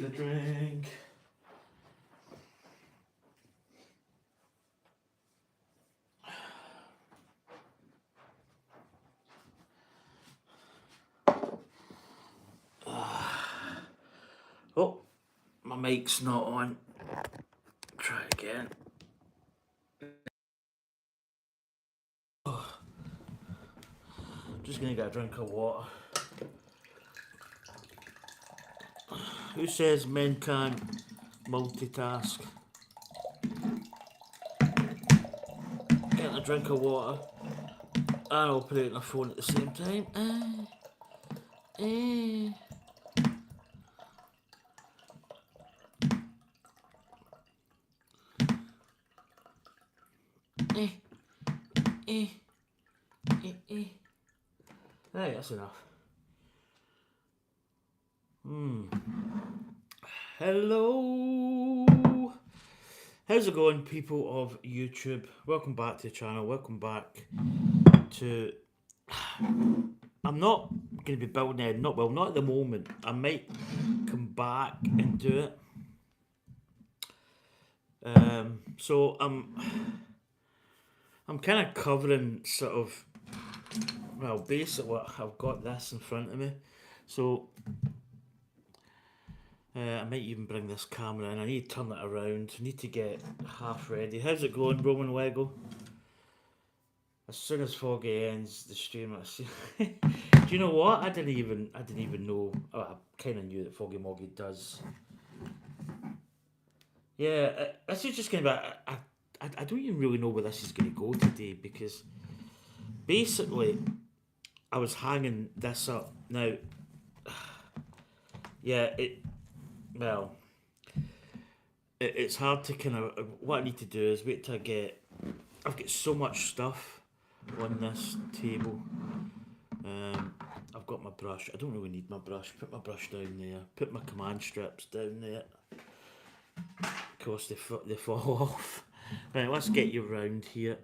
a drink. Oh, my mic's not on. Try again. Just gonna get a drink of water. Who says men can't multitask? Getting a drink of water and operating a phone at the same time. Eh. Right, that's enough. Hello. How's it going, people of YouTube? Welcome back to the channel. Welcome back to... I'm not going to be building it. Not at the moment. I might come back and do it. So I'm kind of covering sort of... Well, basically, I've got this in front of me. So... I might even bring this camera in. I need to turn it around. I need to get half ready. How's it going, Roman Lego? As soon as Foggy ends the stream, I see. Do you know what? I didn't even know. Oh, I kind of knew that Foggy Moggy does. Yeah, this is just kind of. I don't even really know where this is going to go today because basically I was hanging this up now. Yeah, well, it's hard to kind of. What I need to do is wait till I get. I've got so much stuff on this table. I've got my brush. I don't really need my brush. Put my brush down there. Put my command strips down there. Of course, they fall off. Right, let's get you round here.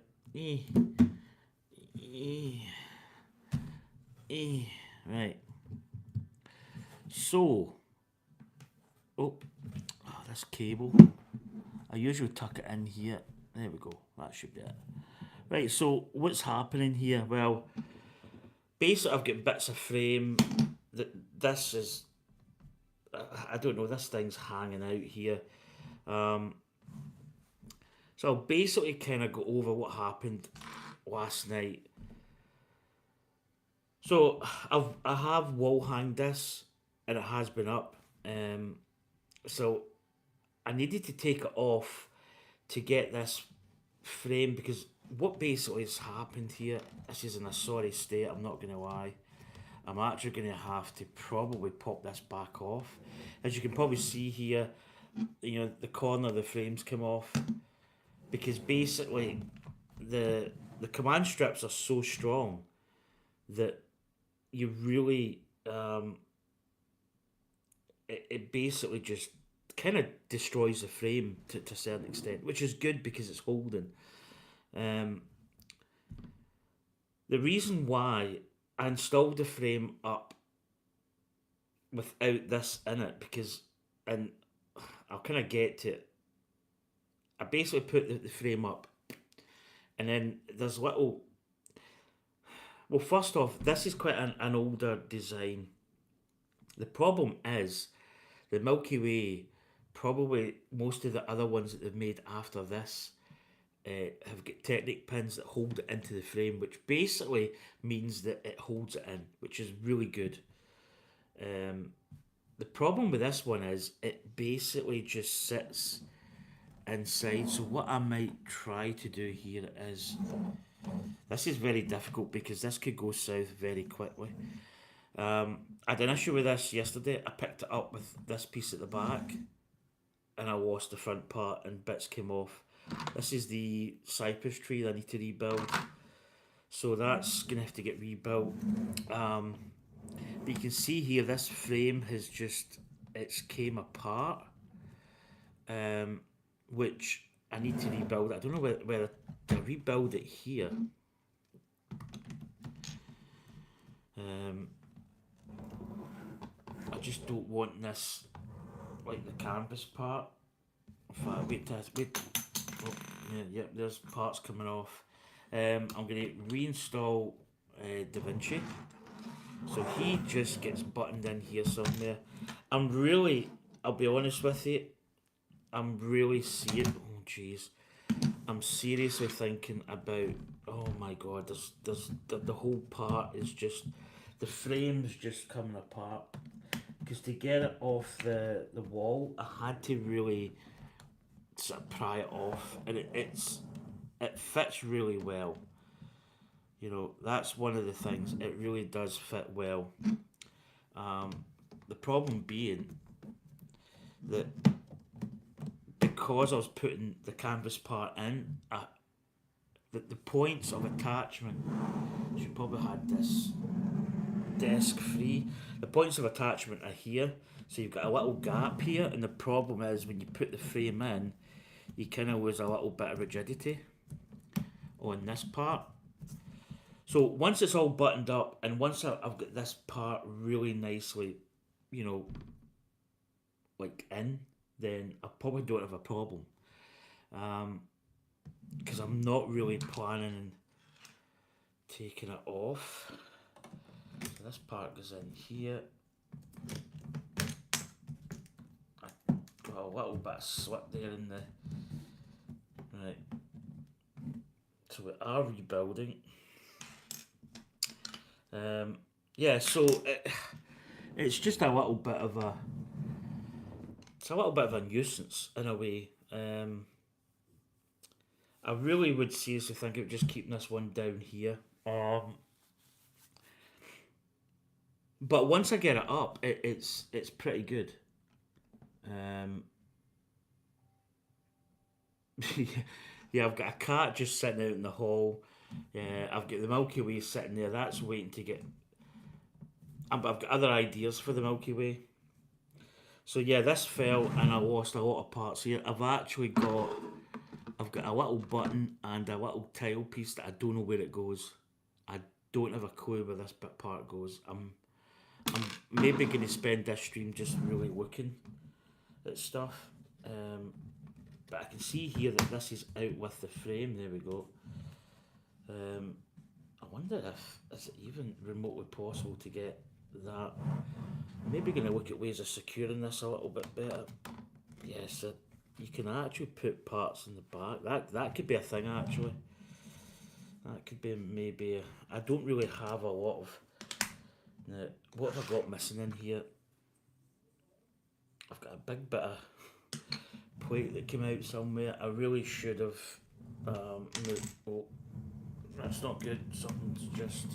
Right. So, this cable. I usually tuck it in here. There we go. That should be it. Right, so what's happening here? Well, basically I've got bits of frame. This is... I don't know, this thing's hanging out here. So I'll basically kind of go over what happened last night. So I have wall hanged this, and it has been up. So I needed to take it off to get this frame because what basically has happened here, this is in a sorry state, I'm not going to lie. I'm actually going to have to probably pop this back off. As you can probably see here, you know, the corner of the frames come off because basically the command strips are so strong that you really it basically just kind of destroys the frame to a certain extent, which is good because it's holding. The reason why I installed the frame up without this in it, because, and I'll kind of get to it, I basically put the frame up, and then there's little... Well, first off, this is quite an older design. The problem is, the Milky Way, probably most of the other ones that they've made after this, have got Technic pins that hold it into the frame, which basically means that it holds it in, which is really good. The problem with this one is it basically just sits inside. So what I might try to do here is, this is very difficult because this could go south very quickly. I had an issue with this yesterday. I picked it up with this piece at the back and I lost the front part and bits came off. This is the cypress tree that I need to rebuild, so that's going to have to get rebuilt. But you can see here this frame has just, it's came apart, which I need to rebuild. I don't know whether to rebuild it here. I just don't want this like the canvas part. In fact, wait. Oh, yeah, there's parts coming off. I'm going to reinstall DaVinci. So he just gets buttoned in here somewhere. I'll be honest with you, I'm really serious. Oh, jeez. I'm seriously thinking about. Oh my god, there's the whole part is just. The frame's just coming apart. Because to get it off the wall, I had to really sort of pry it off. And it fits really well. You know, that's one of the things. It really does fit well. Um, the problem being that because I was putting the canvas part in, the points of attachment, should probably had this desk free. The points of attachment are here, so you've got a little gap here, and the problem is when you put the frame in, you kind of lose a little bit of rigidity on this part. So once it's all buttoned up, and once I've got this part really nicely, you know, like in, then I probably don't have a problem. Because I'm not really planning on taking it off. So this part goes in here. I got a little bit of slip there in the. Right. So we are rebuilding. Yeah, so it's just a little bit of a. It's a little bit of a nuisance in a way. I really would seriously think of just keeping this one down here. But once I get it up, it's pretty good. Yeah, I've got a cat just sitting out in the hall. Yeah, I've got the Milky Way sitting there. That's waiting to get. I've got other ideas for the Milky Way. So yeah, this fell and I lost a lot of parts here. I've got a little button and a little tile piece that I don't know where it goes. I don't have a clue where this bit part goes. I'm maybe going to spend this stream just really looking at stuff. But I can see here that this is out with the frame. There we go. I wonder if is it even remotely possible to get that. Maybe going to look at ways of securing this a little bit better. Yes, you can actually put parts in the back. That could be a thing actually. That could be maybe. I don't really have a lot of. What have I got missing in here? I've got a big bit of plate that came out somewhere. I really should have. Oh, that's not good. Something's just.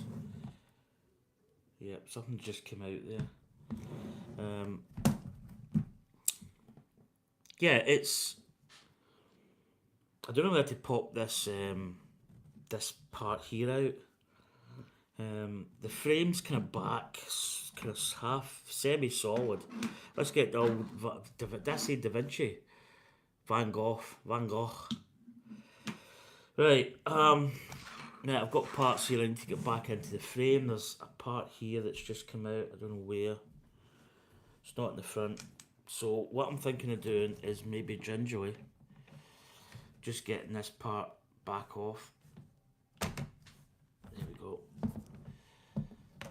Yep, something just came out there. Yeah, it's. I don't know where to pop this this part here out. The frame's kind of back, kind of half semi-solid. Let's get the old. Did I say Da Vinci? Van Gogh. Right. Now I've got parts here I need to get back into the frame. There's a part here that's just come out. I don't know where. It's not in the front. So what I'm thinking of doing is maybe gingerly just getting this part back off. There we go.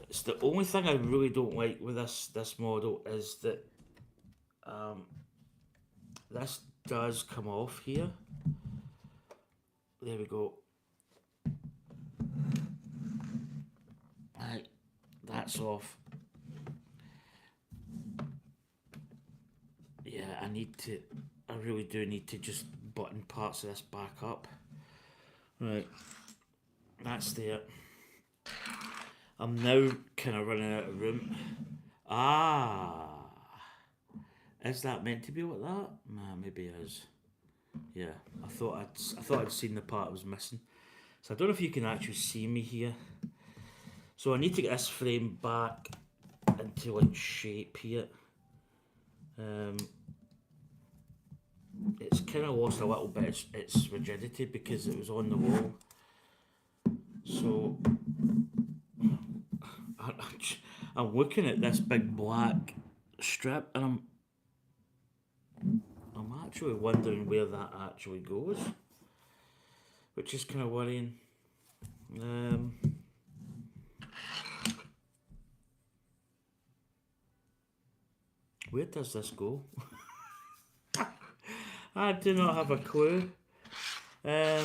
It's the only thing I really don't like with this model is that this does come off here. There we go. Right, that's off. Yeah, I really do need to just button parts of this back up. Right, that's there. I'm now kind of running out of room. Ah, is that meant to be like that? Nah, maybe it is. Yeah, I thought I'd seen the part I was missing. So I don't know if you can actually see me here. So I need to get this frame back into like shape here. It's kind of lost a little bit its rigidity because it was on the wall. So I'm looking at this big black strip and actually wondering where that actually goes, which is kind of worrying. Where does this go? I do not have a clue. Yeah,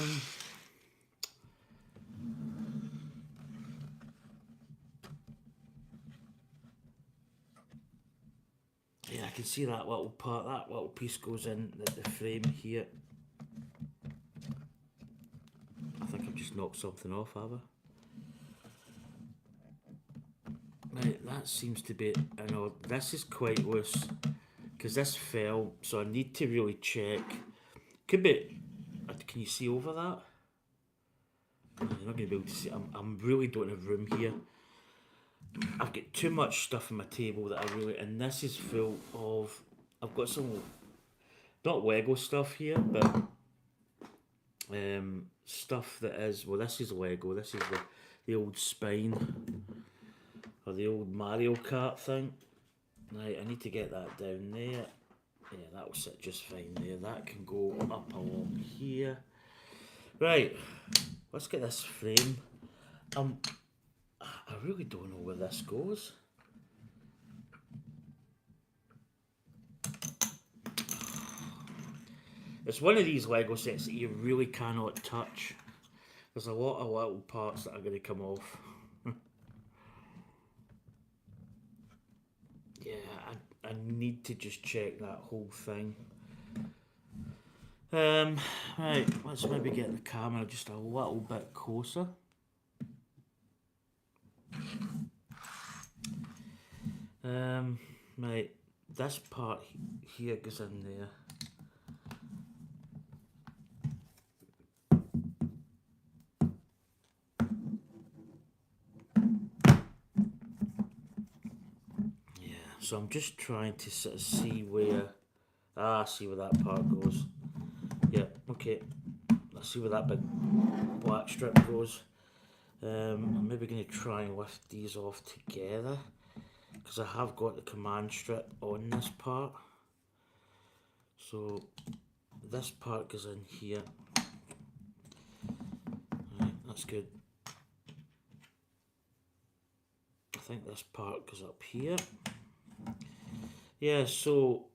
I can see that little part, that little piece goes in the frame here. I think I've just knocked something off, have I? Right, that seems to be, I know, this is quite loose, because this fell, so I need to really check. Could be, can you see over that? You're not going to be able to see, I'm really don't have room here. I've got too much stuff on my table that I really, and this is full of, I've got some, not Lego stuff here, but stuff that is, well, this is Lego, this is the old spine, or the old Mario Kart thing. Right, I need to get that down there. Yeah, that'll sit just fine there. That can go up along here. Right, let's get this frame. I really don't know where this goes. It's one of these Lego sets that you really cannot touch. There's a lot of little parts that are going to come off. Yeah, I need to just check that whole thing. Right, let's maybe get the camera just a little bit closer. Right, this part here goes in there. Yeah, so I'm just trying to sort of see where, see where that part goes. Yeah, okay, I see where that big black strip goes. I'm maybe going to try and lift these off together, because I have got the command strip on this part. So this part goes in here. Right, that's good. I think this part goes up here. Yeah, so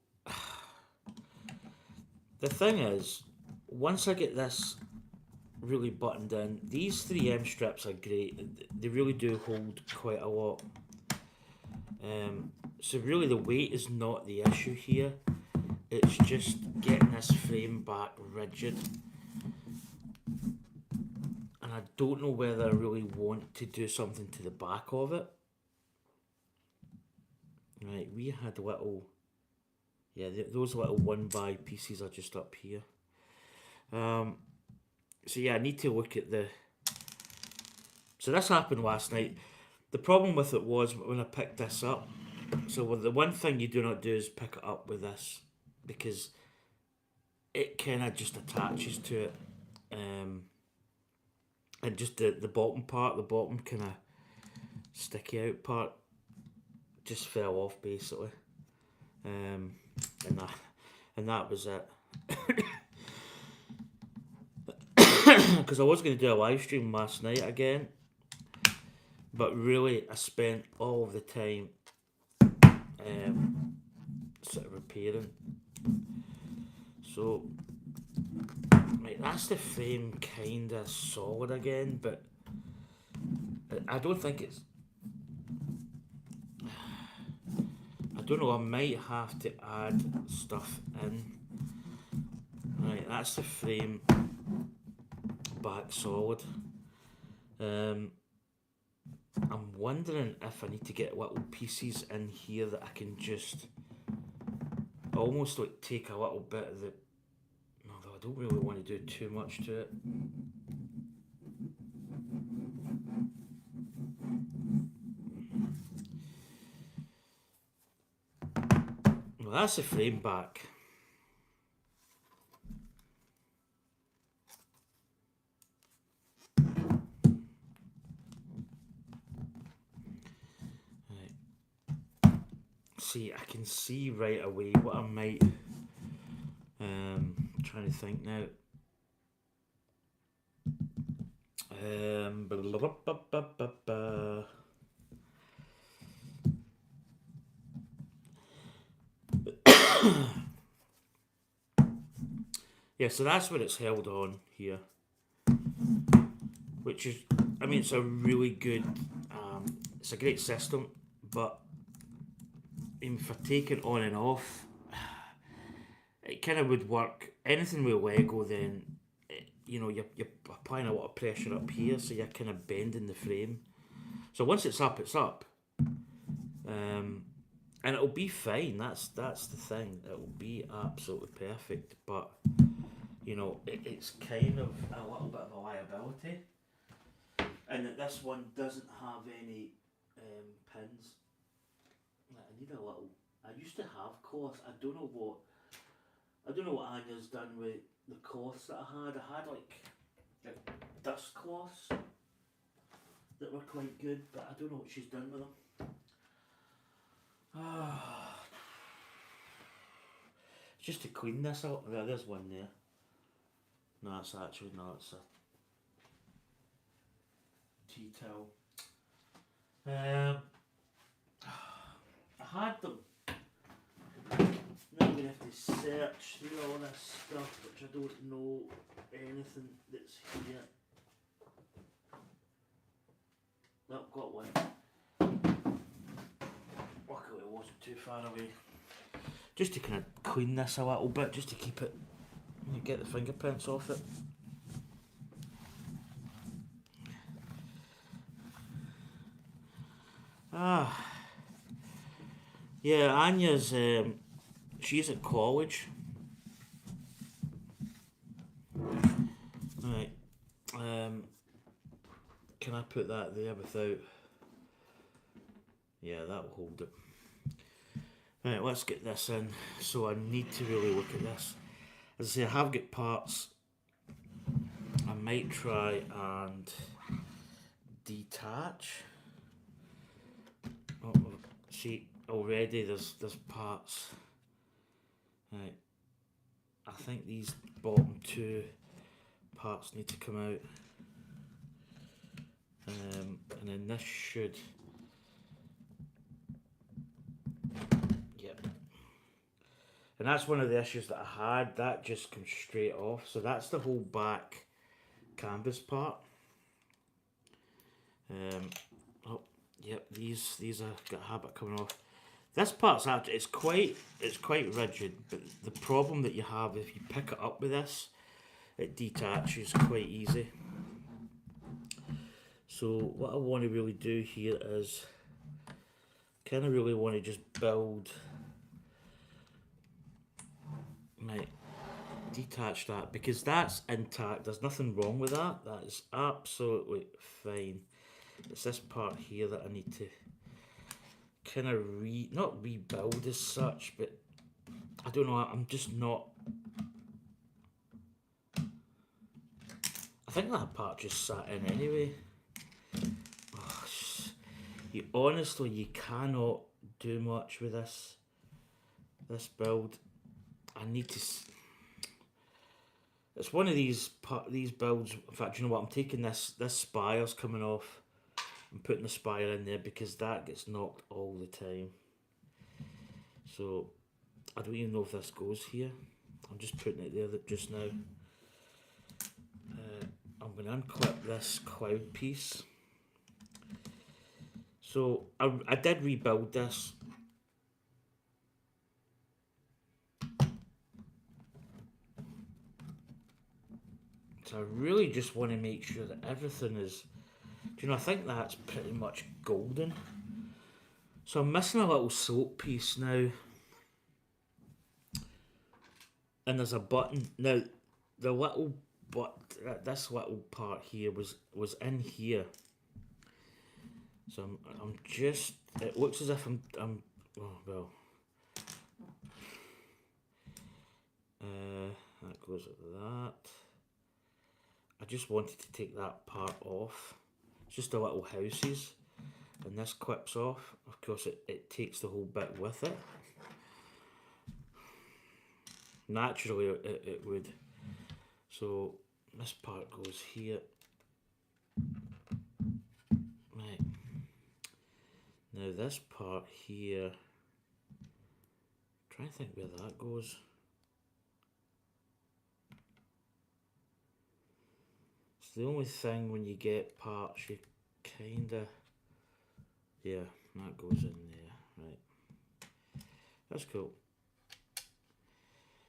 the thing is, once I get this really buttoned in, these 3M strips are great. They really do hold quite a lot. So really the weight is not the issue here. It's just getting this frame back rigid. And I don't know whether I really want to do something to the back of it. Right, we had little, yeah, those little 1x pieces are just up here. So yeah, I need to look at the, so this happened last night. The problem with it was when I picked this up, so the one thing you do not do is pick it up with this, because it kind of just attaches to it, and just the bottom part, the bottom kind of sticky out part just fell off basically, and that was it. Because I was going to do a live stream last night again, but really I spent all of the time sort of repairing. So right, that's the frame kind of solid again, but I don't think it's, I don't know, I might have to add stuff in. Right, that's the frame back solid. I'm wondering if I need to get little pieces in here that I can just almost like take a little bit of the, although I don't really want to do too much to it. Well, that's the frame back. Right. See, I can see right away what I might trying to think now. Blah, blah, blah, blah, blah, blah, blah. Yeah, so that's what it's held on here, which is, I mean, it's a really good, it's a great system, but for taking on and off, it kind of would work. Anything with Lego, then, you know, you're applying a lot of pressure up here, so you're kind of bending the frame. So once it's up, it's up. And it'll be fine. That's the thing. It'll be absolutely perfect. But you know, it's kind of a little bit of a liability, and that this one doesn't have any pins. I need a little. I used to have cloth. I don't know what. I don't know what Anya's done with the cloths that I had. I had like dust cloths that were quite good, but I don't know what she's done with them. Just to clean this out. Well, there's one there. No, it's actually not. It's a tea towel. I had them. Now I'm going to have to search through all this stuff, which I don't know anything that's here. Nope, got one. Luckily it wasn't too far away. Just to kind of clean this a little bit, just to keep it, get the fingerprints off it. Yeah, Anya's, she's at college. Right. Can I put that there without... Yeah, that'll hold it. Right, let's get this in. So I need to really look at this. As I say, I have got parts. I might try and detach. Oh, see, already there's parts. Right. I think these bottom two parts need to come out. And then this should... Yep. And that's one of the issues that I had. That just comes straight off. So that's the whole back canvas part. Oh, yep. These are got a habit coming off. This part's actually it's quite rigid. But the problem that you have if you pick it up with this, it detaches quite easy. So what I want to really do here is kind of really want to just build. Right, detach that because that's intact. There's nothing wrong with that. That is absolutely fine. It's this part here that I need to kind of not rebuild as such, but I don't know. I'm just not. I think that part just sat in anyway. Oh, you honestly, you cannot do much with this build. I need to. It's one of these builds. In fact, you know what? I'm taking this spire's coming off. I'm putting the spire in there because that gets knocked all the time. So I don't even know if this goes here. I'm just putting it there just now. I'm going to unclip this cloud piece. So I did rebuild this. So I really just want to make sure that everything is, do you know, I think that's pretty much golden. So I'm missing a little slope piece now. And there's a button. Now, the little this little part here was in here. So I'm just, it looks as if I'm oh well. That goes like that. I just wanted to take that part off. It's just a little houses. And this clips off. Of course it takes the whole bit with it. Naturally, it would. So this part goes here. Right. Now this part here. Try to think where that goes. It's the only thing when you get parts, you kinda. Yeah, that goes in there. Right. That's cool.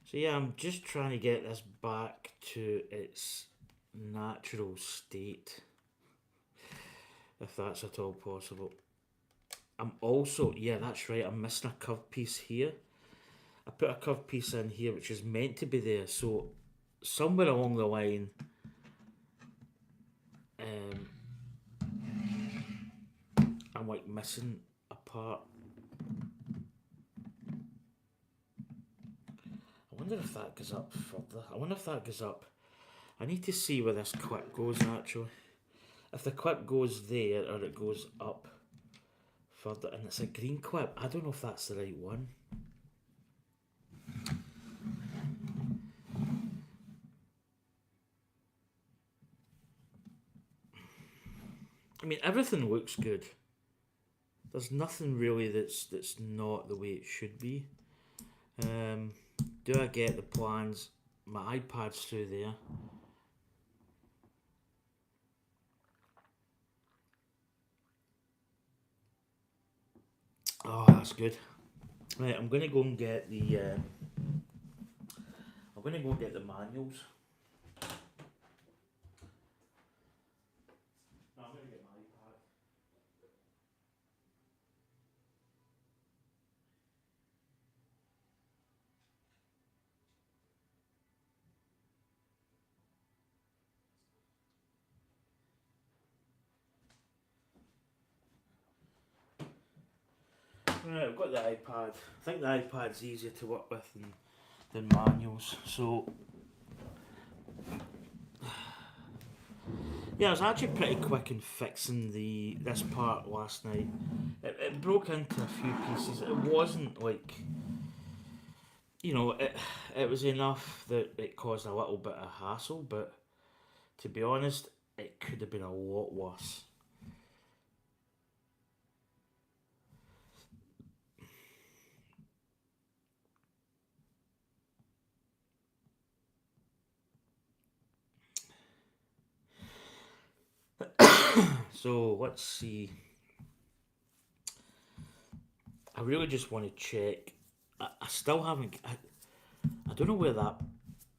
So yeah, I'm just trying to get this back to its natural state, if that's at all possible. I'm also, yeah, that's right, I'm missing a curved piece here. I put a curved piece in here which is meant to be there, so somewhere along the line, um, I'm like missing a part. I wonder if that goes up further. I wonder if that goes up. I need to see where this clip goes actually. If the clip goes there or it goes up further, and it's a green clip. I don't know if that's the right one. I mean, everything looks good. There's nothing really that's not the way it should be. Do I get the plans? My iPad's through there. Oh, that's good. Right, I'm gonna go and get the. I'm gonna go and get the manuals. No, I'm gonna get my iPad. Right, I've got the iPad. I think the iPad's easier to work with than manuals. So yeah, I was actually pretty quick in fixing this part last night. It broke into a few pieces. It wasn't like, it was enough that it caused a little bit of hassle, but to be honest, it could have been a lot worse. So let's see. I really just want to check. I still haven't. I don't know where that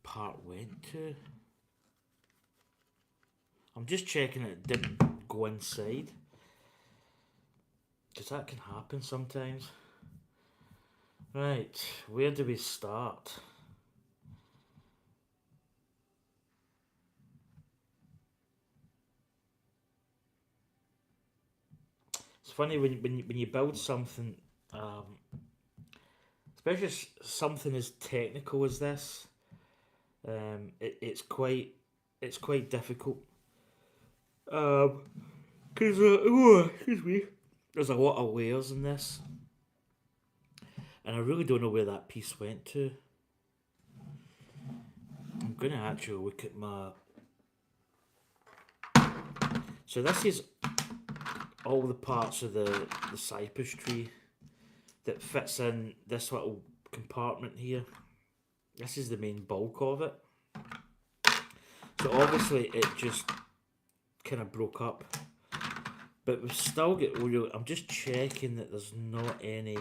part went to. I'm just checking it didn't go inside. Because that can happen sometimes. Right, where do we start? It's funny when you build something, um, especially something as technical as this. It's quite difficult. Cause excuse me, there's a lot of layers in this, and I really don't know where that piece went to. I'm gonna actually look at my. So this is all the parts of the cypress tree that fits in this little compartment here. This is the main bulk of it. So obviously it just kind of broke up, but we've still got real. I'm just checking that there's not any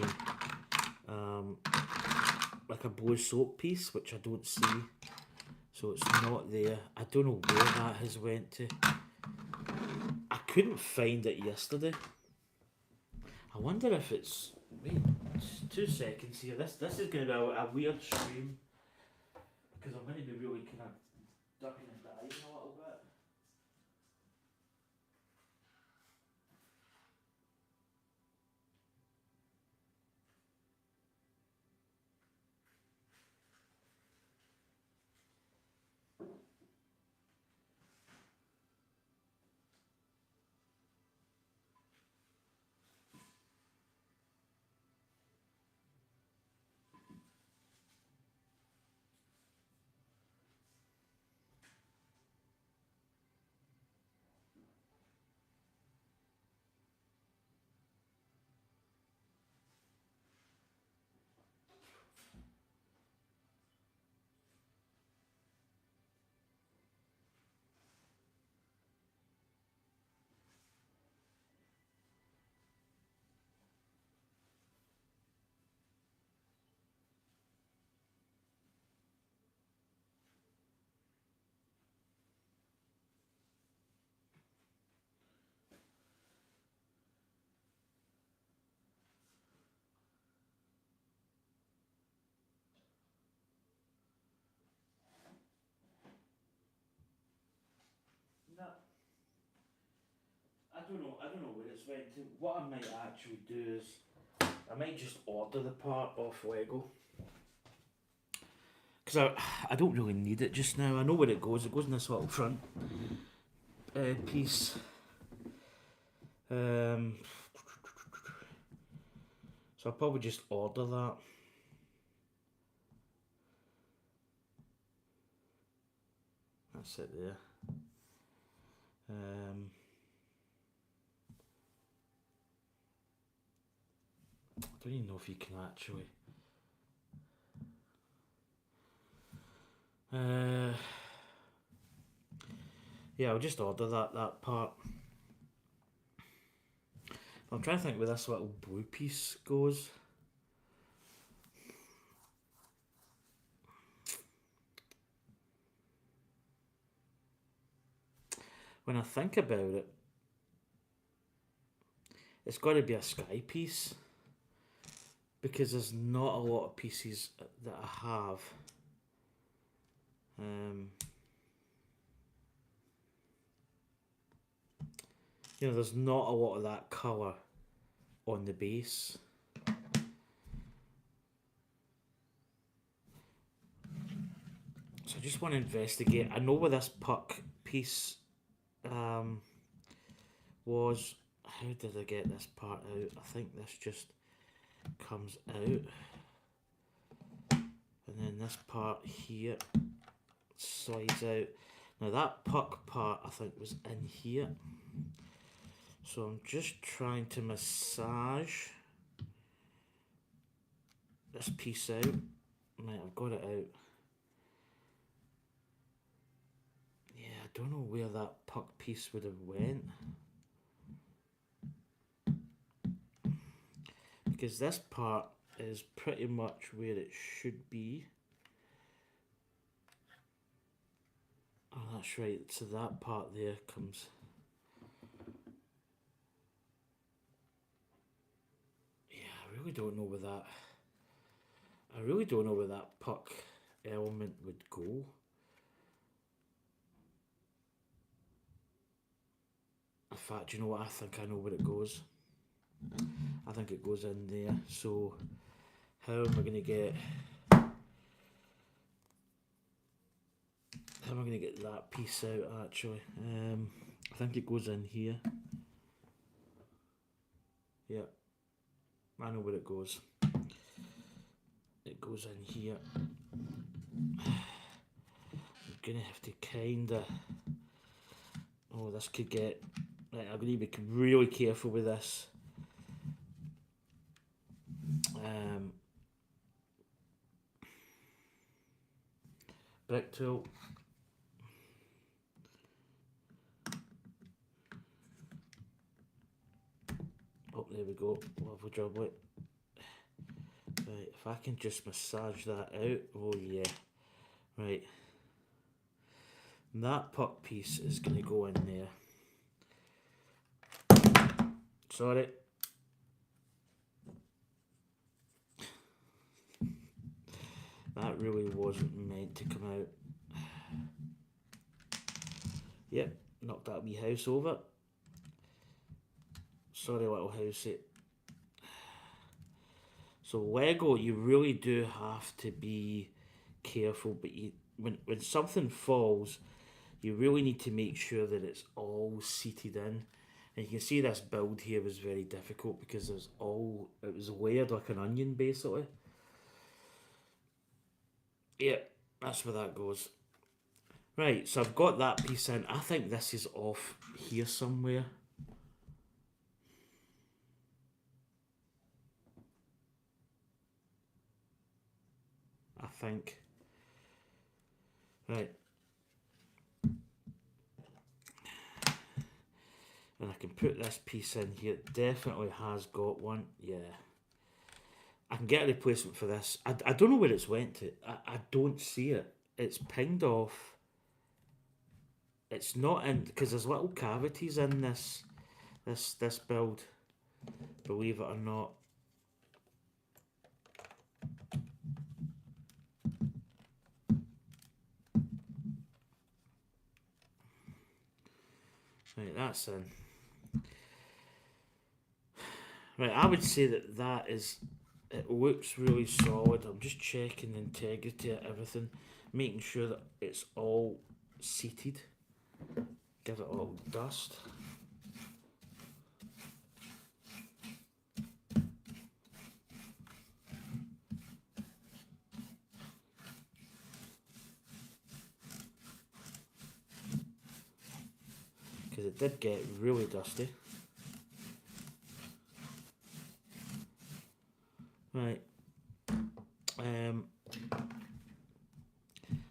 like a blue soap piece, which I don't see. So it's not there. I don't know where that has went to. I couldn't find it yesterday. I wonder if it's. Wait, 2 seconds here. This is going to be a weird stream because I'm going to be really kind of ducking and diving a little bit. I don't know where it's went to. What I might actually do is, I might just order the part off Lego. Because I don't really need it just now. I know where it goes. It goes in this little front piece. So I'll probably just order that. That's it there. I don't even know if you can actually. Yeah, I'll just order that part. I'm trying to think where this little blue piece goes. When I think about it, it's got to be a sky piece, because there's not a lot of pieces that I have. You know, there's not a lot of that colour on the base. So I just want to investigate. I know where this puck piece was. How did I get this part out? I think this just comes out. And then this part here slides out. Now that puck part I think was in here. So I'm just trying to massage this piece out. Right, I've got it out. Yeah, I don't know where that puck piece would have went. Because this part is pretty much where it should be. Oh, that's right. So that part there comes. Yeah, I really don't know where that. I really don't know where that puck element would go. In fact, you know what? I think I know where it goes. I think it goes in there. So, how am I going to get? How am I going to get that piece out? Actually, I think it goes in here. Yeah, I know where it goes. It goes in here. I'm gonna have to kinda. Oh, this could get. Right, I'm gonna be really careful with this. Brick tool. Oh, there we go. Lovely job, wait. Right, if I can just massage that out. Oh yeah. Right. And that puck piece is going to go in there. Sorry. That really wasn't meant to come out. Yep, knocked that wee house over. Sorry, little housey. So Lego, you really do have to be careful, but when something falls, you really need to make sure that it's all seated in. And you can see this build here was very difficult because it was layered like an onion basically. Yeah, that's where that goes. Right, so I've got that piece in. I think this is off here somewhere. I think. Right. And I can put this piece in here. It definitely has got one. Yeah. I can get a replacement for this. I don't know where it's went to. I don't see it. It's pinged off. It's not in, because there's little cavities in this build, believe it or not. Right, that's in. Right, I would say that that is. It looks really solid. I'm just checking the integrity of everything, making sure that it's all seated. Give it a little dust. Because it did get really dusty. Right. Um,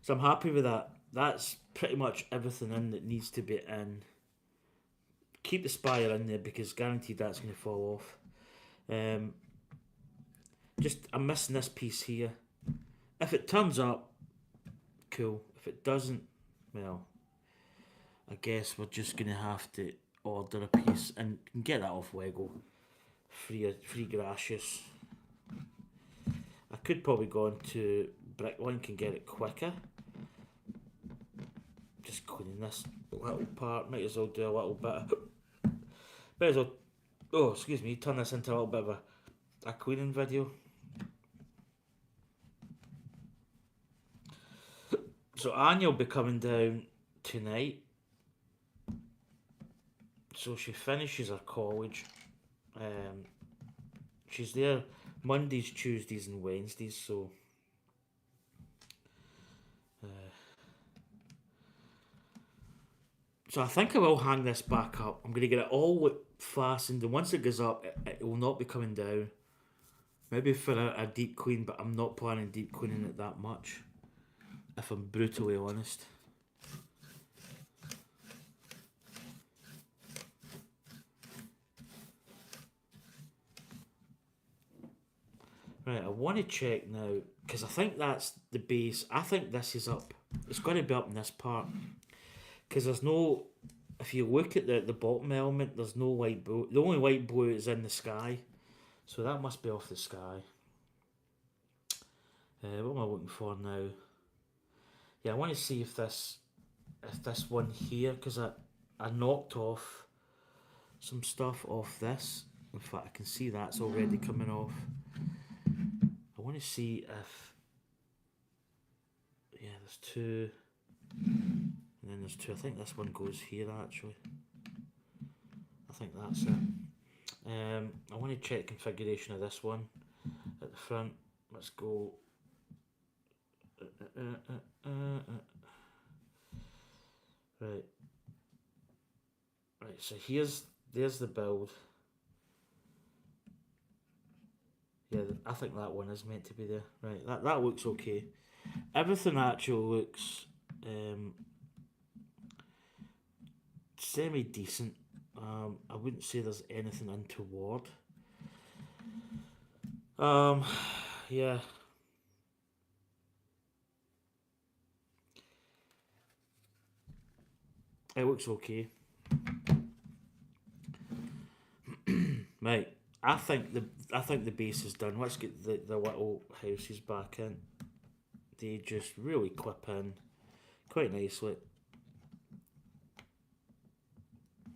so I'm happy with that. That's pretty much everything in that needs to be in. Keep the spire in there because guaranteed that's going to fall off. Just I'm missing this piece here. If it turns up, cool. If it doesn't, well, I guess we're just going to have to order a piece and get that off Lego. Free gracious. I could probably go into Bricklink and get it quicker. Just cleaning this little part. Might as well do a little bit of... Might as well... Oh, excuse me. Turn this into a little bit of a cleaning video. So Anya will be coming down tonight. So she finishes her college. She's there Mondays, Tuesdays and Wednesdays, so... So I think I will hang this back up. I'm going to get it all fastened, and once it goes up, it will not be coming down. Maybe for a deep clean, but I'm not planning deep cleaning it that much, if I'm brutally honest. Right, I want to check now, because I think that's the base. I think this is up. It's going to be up in this part. Because there's no... If you look at the bottom element, there's no light blue. The only light blue is in the sky. So that must be off the sky. What am I looking for now? Yeah, I want to see if this one here, because I knocked off some stuff off this. In fact, I can see that's already coming off. I want to see if... Yeah, there's two. And then there's two. I think this one goes here, actually. I think that's it. I want to check configuration of this one at the front. Let's go. Right. Right, so there's the build. Yeah, I think that one is meant to be there. Right, that looks okay. Everything actually looks semi-decent. I wouldn't say there's anything untoward. Yeah. It looks okay. Right. I think the base is done. Let's get the little houses back in. They just really clip in quite nicely.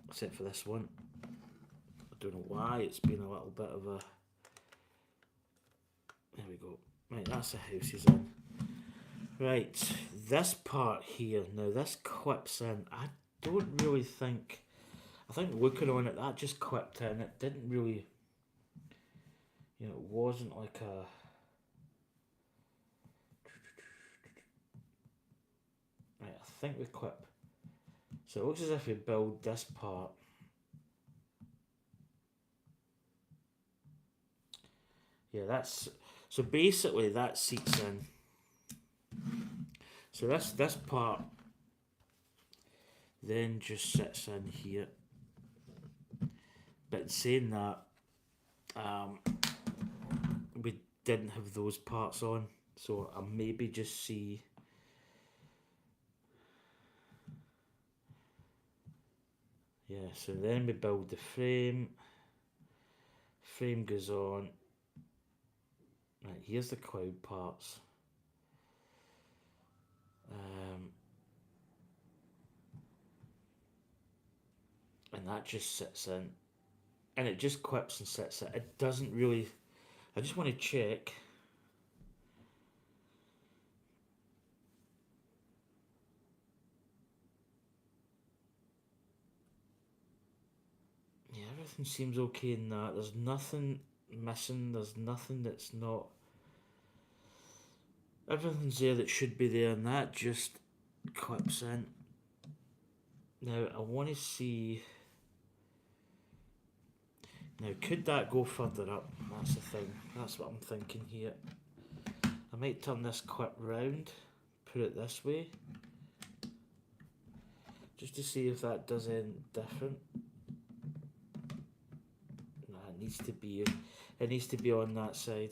Except for this one. I don't know why it's been a little bit of a... There we go. Right, that's the houses in. Right, this part here, now this clips in. I don't really think... I think looking on it, that just clipped in. It didn't really... You know, it wasn't like a... Right, I think we clip. So it looks as if we build this part. Yeah, that's... So basically that seats in. So this part then just sits in here. But saying that, we didn't have those parts on, so I'll maybe just see... Yeah, so then we build the frame. Frame goes on. Right, here's the cloud parts. And that just sits in. and it just clips and sits it. It doesn't really. I just want to check. Yeah, everything seems okay in that. There's nothing missing. There's nothing that's not. Everything's there that should be there, and that just clips in. Now I want to see. Now could that go further up? That's the thing. That's what I'm thinking here. I might turn this clip round, put it this way, just to see if that does anything different. Nah, it needs to be. It needs to be on that side.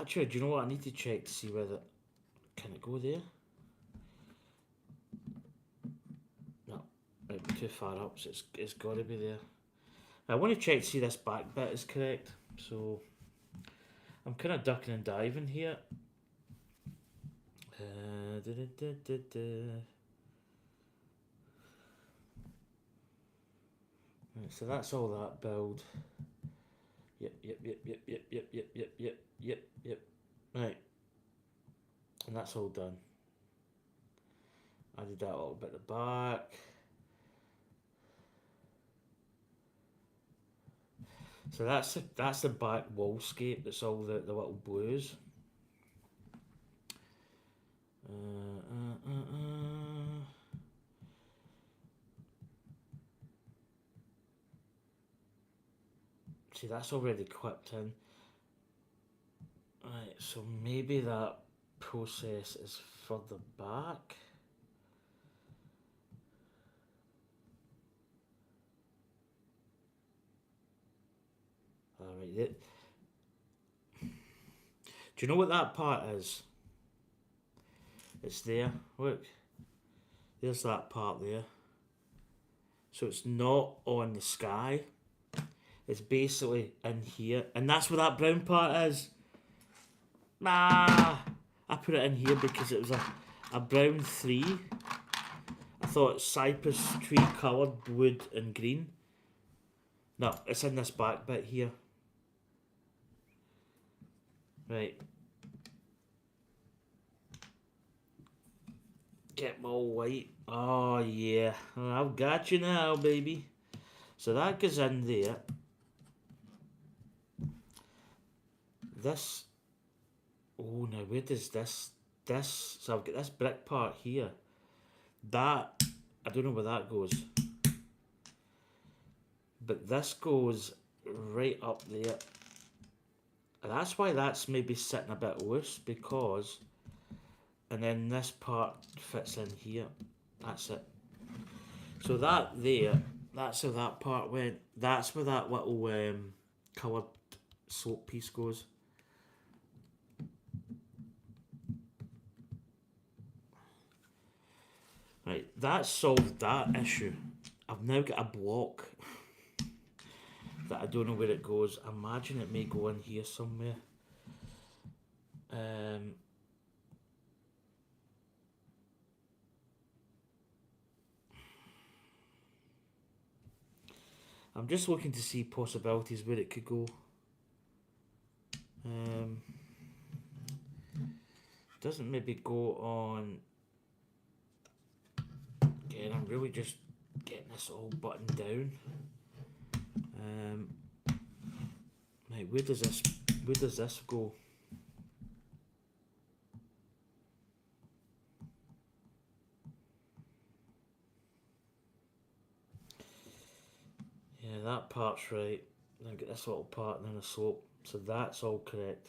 Actually, do you know what? I need to check to see whether can it go there. No, might be too far up, so it's got to be there. I want to check to see this back bit is correct. So I'm kind of ducking and diving here. Right, so that's all that build. Yep. Right, and that's all done. I did that a little bit at the back. So that's the back wallscape. That's all the little blues. See, that's already clipped in. Right, so maybe that process is further back. Alright, do you know what that part is? It's there, look. There's that part there. So it's not on the sky. It's basically in here. And that's where that brown part is. Nah! I put it in here because it was a brown 3. I thought cypress tree coloured wood and green. No, it's in this back bit here. Right. Get them all white. Oh yeah. I've got you now, baby. So that goes in there. This. Oh, now where does this. So I've got this brick part here. That. I don't know where that goes. But this goes right up there. And that's why that's maybe sitting a bit loose, because. And then this part fits in here. That's it. So that there, that's how that part went. That's where that little coloured soap piece goes. Right, that solved that issue. I've now got a block that I don't know where it goes. I imagine it may go in here somewhere. I'm just looking to see possibilities where it could go. Doesn't maybe go on. Again, I'm really just getting this all buttoned down. Right, where does this go? Yeah, that part's right. Then get this little part and then a slope. So that's all correct.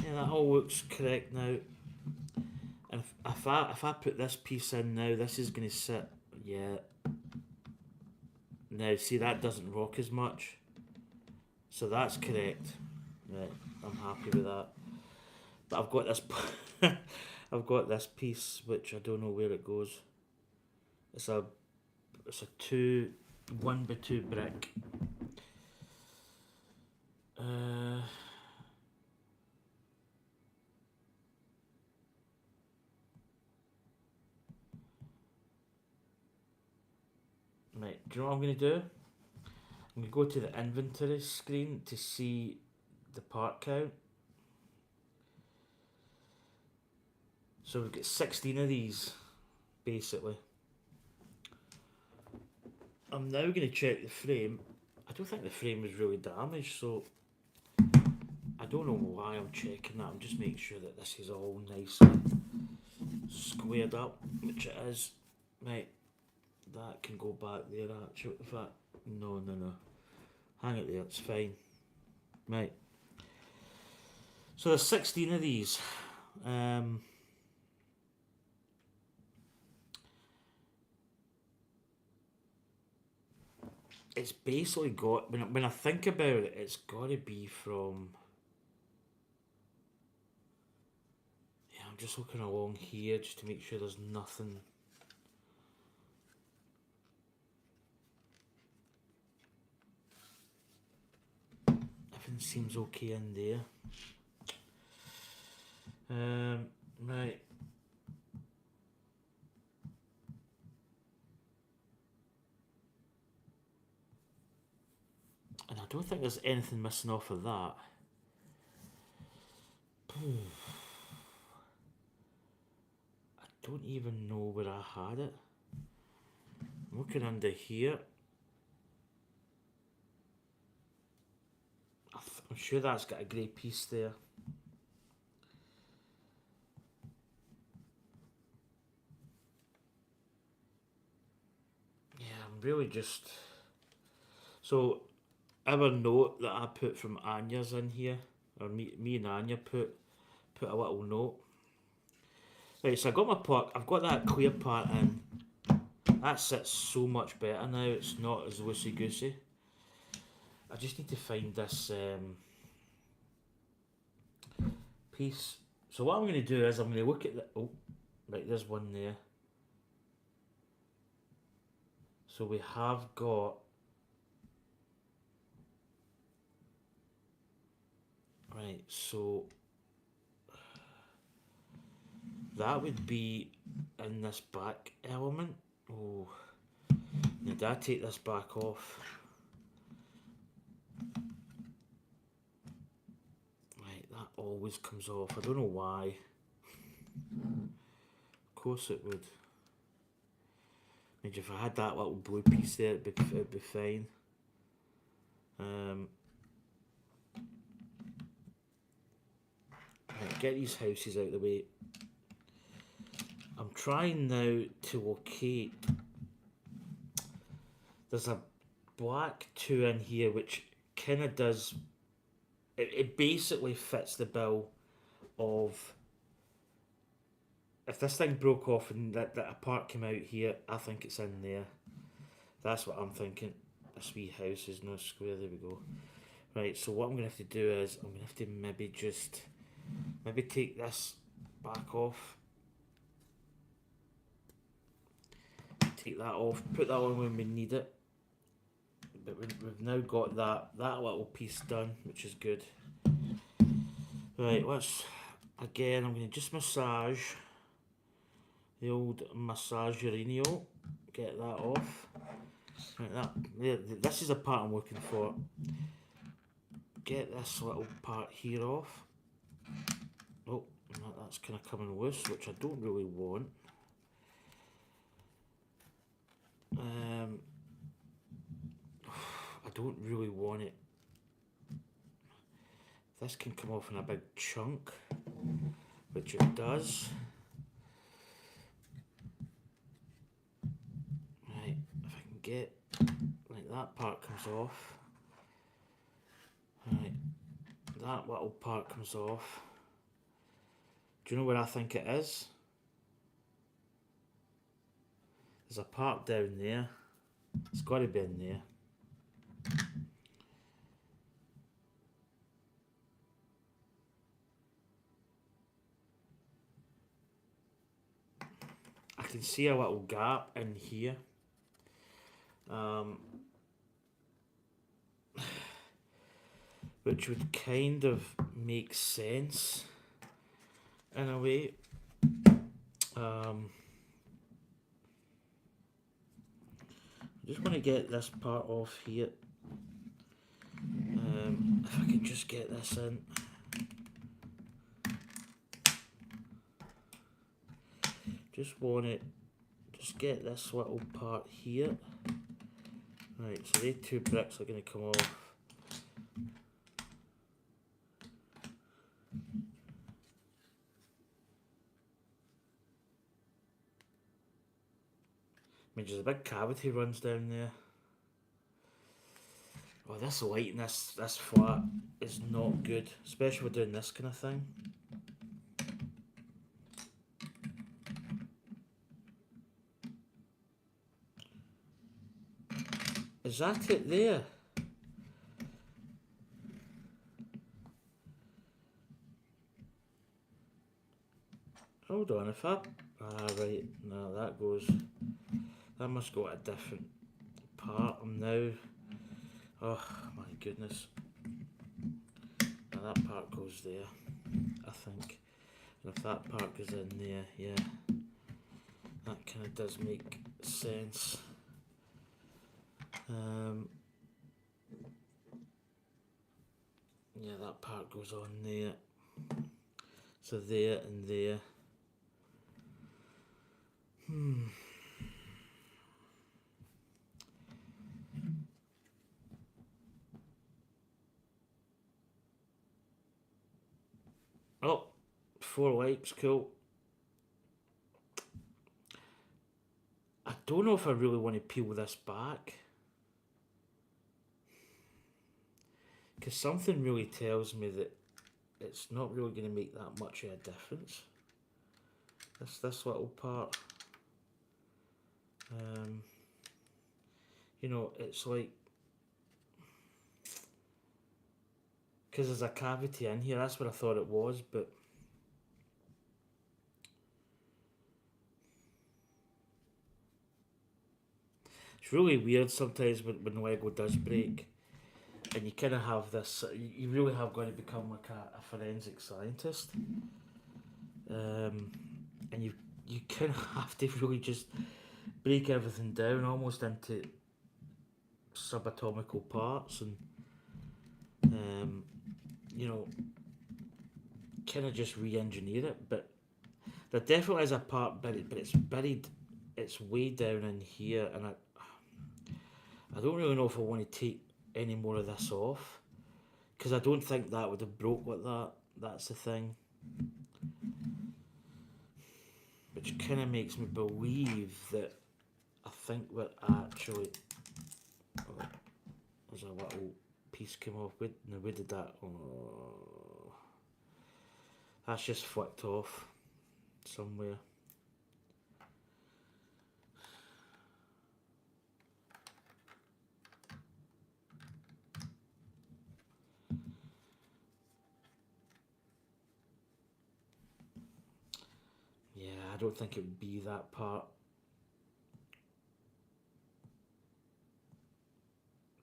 Yeah, that all looks correct now. And if I put this piece in now, this is going to sit. Yeah. Now see, that doesn't rock as much. So that's correct. Right, I'm happy with that. But I've got this. I've got this piece which I don't know where it goes. It's a two 1x2 brick. Right, do you know what I'm going to do? I'm going to go to the inventory screen to see the part count. So we've got 16 of these, basically. I'm now going to check the frame. I don't think the frame is really damaged, so I don't know why I'm checking that. I'm just making sure that this is all nicely squared up, which it is. Right, that can go back there actually. In fact, no. Hang it there, it's fine. Right. So there's 16 of these. It's basically got, when I think about it, it's got to be from, yeah, I'm just looking along here just to make sure there's nothing. Everything seems okay in there. Right. And I don't think there's anything missing off of that. I don't even know where I had it. I'm looking under here. I'm sure that's got a grey piece there. Yeah, I'm really just... So, our note that I put from Anya's in here, or me and Anya put a little note. Right, so I got my part, I've got that clear part in. That sits so much better now, it's not as loosey-goosey. I just need to find this piece. So what I'm going to do is I'm going to look at the... Oh, right, there's one there. So we have got... Right, so... That would be in this back element. Oh, need I take this back off? Right, that always comes off. I don't know why. Of course it would. Maybe if I had that little blue piece there, it'd be fine. Right, get these houses out of the way. I'm trying now to locate... There's a black 2 in here which kind of does... It basically fits the bill of... If this thing broke off and that a part came out here, I think it's in there. That's what I'm thinking. This wee house is no square, there we go. Right, so what I'm going to have to do is, I'm going to have to maybe take this back off. Take that off, put that on when we need it. But we've now got that little piece done, which is good. Right, let's, again, I'm going to just massage the old Massagerino. Get that off. Right, this is the part I'm looking for. Get this little part here off. Oh, that's kind of coming loose, which I don't really want. I don't really want it. This can come off in a big chunk, which it does. Right, if I can get, like, that part comes off. Right, that little part comes off. Do you know where I think it is? There's a part down there. It's got to be in there. can see a little gap in here. Which would kind of make sense in a way. I just want to get this part off here. If I can just get this in. Just want it, just get this little part here. Right, so these two bricks are going to come off. I mean, there's a big cavity runs down there. Oh, this light in this flat is not good, especially with doing this kind of thing. Is that it there? Hold on, if I... Ah, right, no, that goes... That must go at a different part. I'm now... Oh, my goodness. Now that part goes there, I think. And if that part goes in there, yeah. That kind of does make sense. Yeah, that part goes on there. So there and there. Oh, 4 likes, cool. I don't know if I really want to peel this back. Because something really tells me that it's not really going to make that much of a difference. This little part. You know, it's like... Because there's a cavity in here, that's what I thought it was, but... It's really weird sometimes when Lego does break. And you kind of have this, you really have got to become like a forensic scientist. And you kind of have to really just break everything down almost into subatomical parts and, you know, kind of just re-engineer it. But there definitely is a part buried, but it's buried, it's way down in here, and I don't really know if I want to take any more of this off, because I don't think that would have broke like that. That's the thing, which kind of makes me believe that I think we're actually... Oh, there's a little piece came off. Where did that... Oh, that's just flicked off somewhere. Yeah, I don't think it would be that part.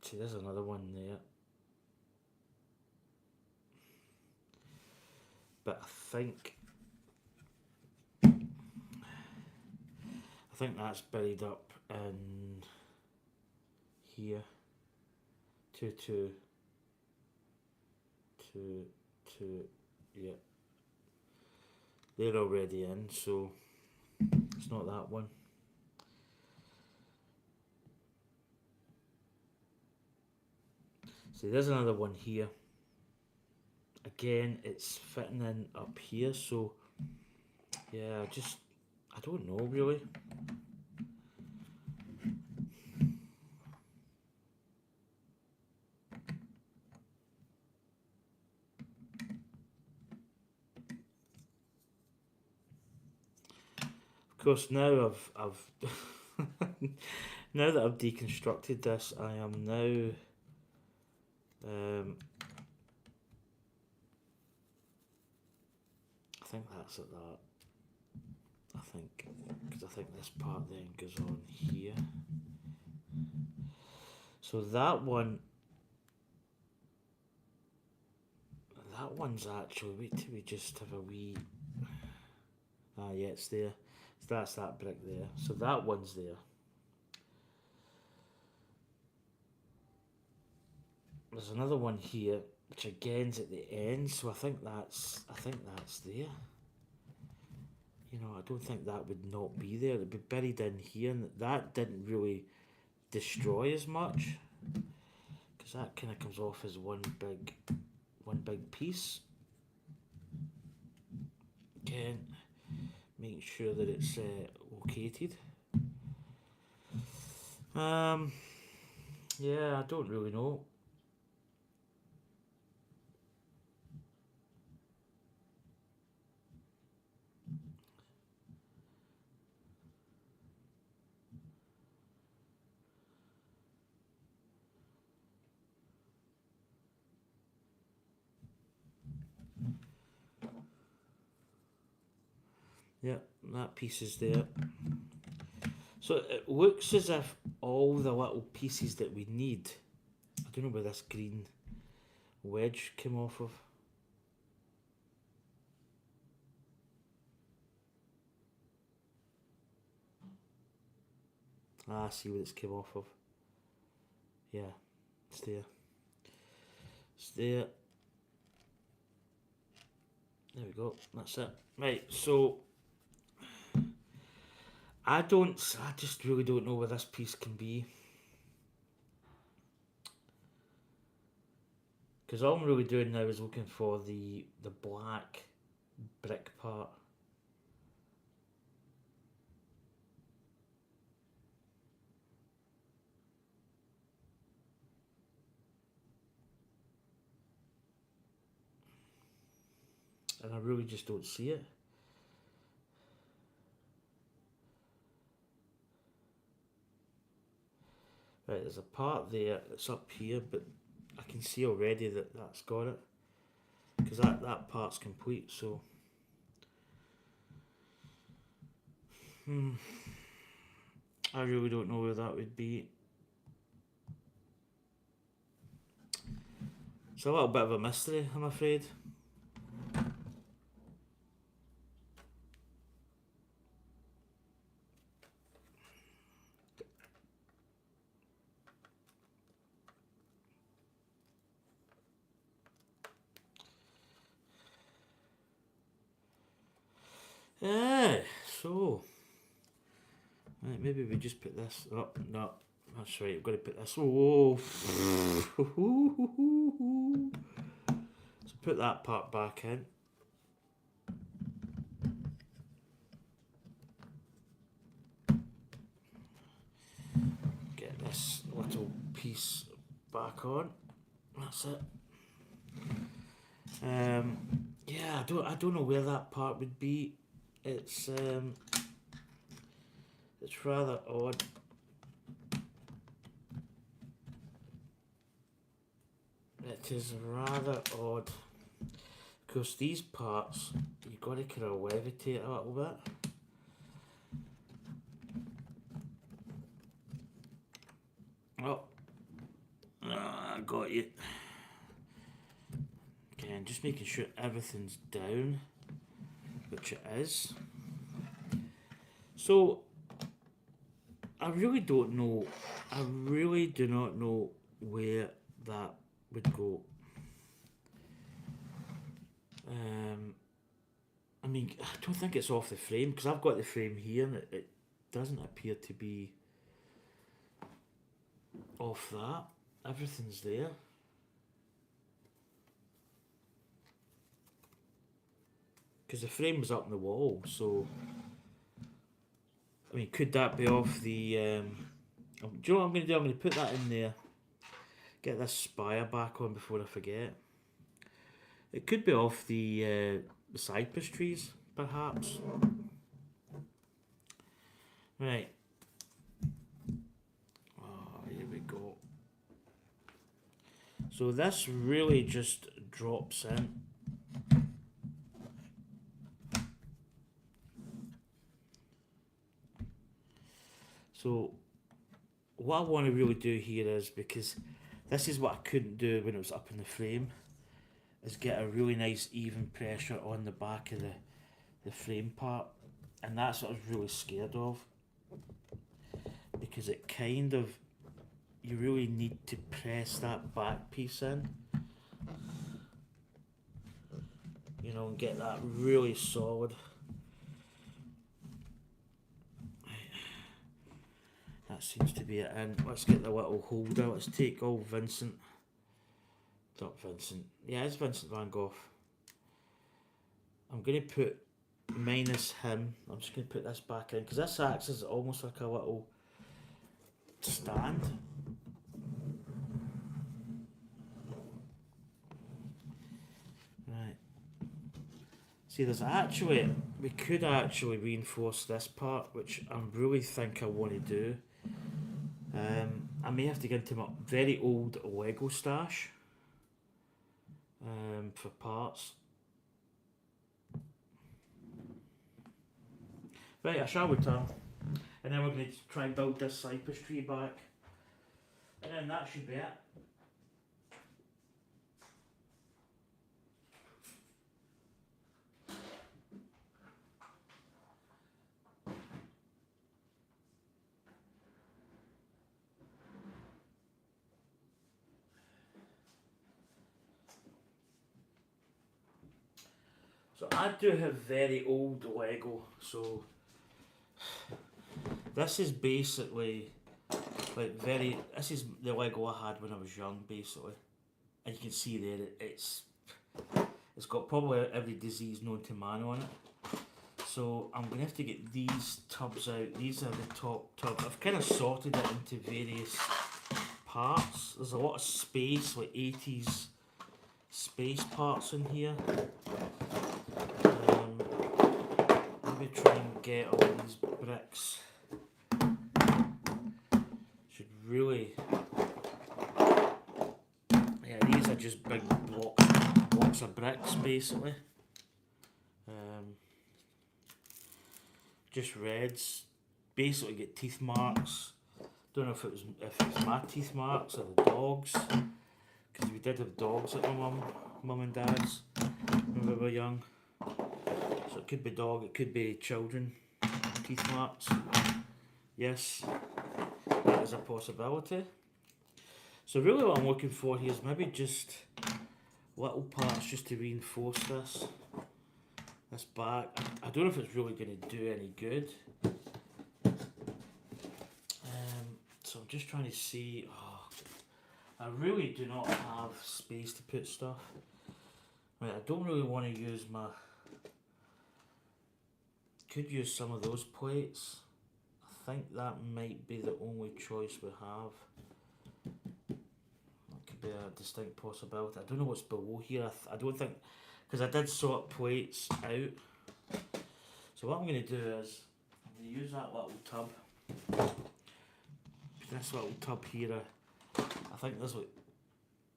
See, there's another one there. But I think that's buried up in here. Two, yeah. They're already in, so it's not that one. See, there's another one here. Again, it's fitting in up here, so yeah, I don't know really. Of course, now I've now that I've deconstructed this, I am now I think that's at that. I think, because I think this part then goes on here. So that one's actually, wait till we just have a wee, yeah, it's there. So that's that brick there. So that one's there. There's another one here, which again's at the end, so I think that's there. You know, I don't think that would not be there. It'd be buried in here, and that didn't really destroy as much, because that kind of comes off as one big piece. Again, making sure that it's located. Yeah, I don't really know. Yeah, that piece is there. So it looks as if all the little pieces that we need, I don't know where this green wedge came off of. Ah, I see where it's came off of. Yeah, it's there. It's there. There we go, that's it. Right, so I just really don't know where this piece can be. Because all I'm really doing now is looking for the black brick part. And I really just don't see it. Right, there's a part there that's up here, but I can see already that that's got it. Because that part's complete, so... I really don't know where that would be. It's a little bit of a mystery, I'm afraid. So... Right, maybe we just put this up. Oh, no, that's right, we've got to put this... Oh! So put that part back in. Get this little piece back on. That's it. Yeah, I don't know where that part would be. It's rather odd. It is rather odd. Because these parts, you've got to kind of levitate a little bit. Oh, I got you. Again, just making sure everything's down, which it is. So, I really don't know. I really do not know where that would go. I mean, I don't think it's off the frame, because I've got the frame here and it doesn't appear to be off that. Everything's there. Because the frame was up on the wall, so... I mean, could that be off the... do you know what I'm going to do? I'm going to put that in there. Get this spire back on before I forget. It could be off the cypress trees, perhaps. Right. Oh, here we go. So this really just drops in. So what I want to really do here is, because this is what I couldn't do when it was up in the frame, is get a really nice even pressure on the back of the frame part. And that's what I was really scared of, because it kind of, you really need to press that back piece in, you know, and get that really solid. That seems to be it. And let's get the little holder. Let's take old Vincent. Not Vincent. Yeah, it's Vincent van Gogh. I'm going to put minus him. I'm just going to put this back in, because this acts as almost like a little stand. Right. See, there's actually, we could actually reinforce this part, which I really think I want to do. I may have to get into my very old Lego stash for parts. Right, I shall return. And then we're going to try and build this cypress tree back. And then that should be it. So I do have very old Lego, so this is basically like this is the Lego I had when I was young, basically. And you can see there it's got probably every disease known to man on it. So I'm going to have to get these tubs out. These are the top tubs. I've kind of sorted it into various parts. There's a lot of space, like 80s space parts in here. Maybe try and get all these bricks. Should really, yeah, these are just big blocks of bricks basically. Just reds. Basically get teeth marks. Don't know if it was my teeth marks or the dogs, because we did have dogs at my mum and dad's when we were young. So it could be dog, it could be children, teeth marks. Yes, that is a possibility. So really what I'm looking for here is maybe just little parts just to reinforce this back. I don't know if it's really going to do any good. So I'm just trying to see. I really do not have space to put stuff. Right, I don't really want to use my... Could use some of those plates. I think that might be the only choice we have. That could be a distinct possibility. I don't know what's below here. I don't think... Because I did sort plates out. So what I'm going to do is, I'm going to use that little tub. This little tub here, I think there's like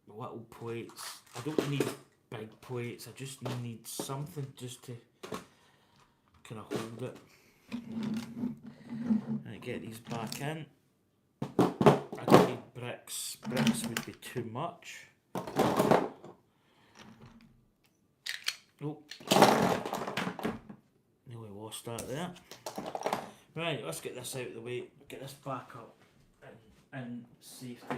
little plates. I don't need big plates, I just need something just to kind of hold it. And get these back in. I don't need bricks. Bricks would be too much. Oh, nearly lost that there. Right, let's get this out of the way. Get this back up in safety.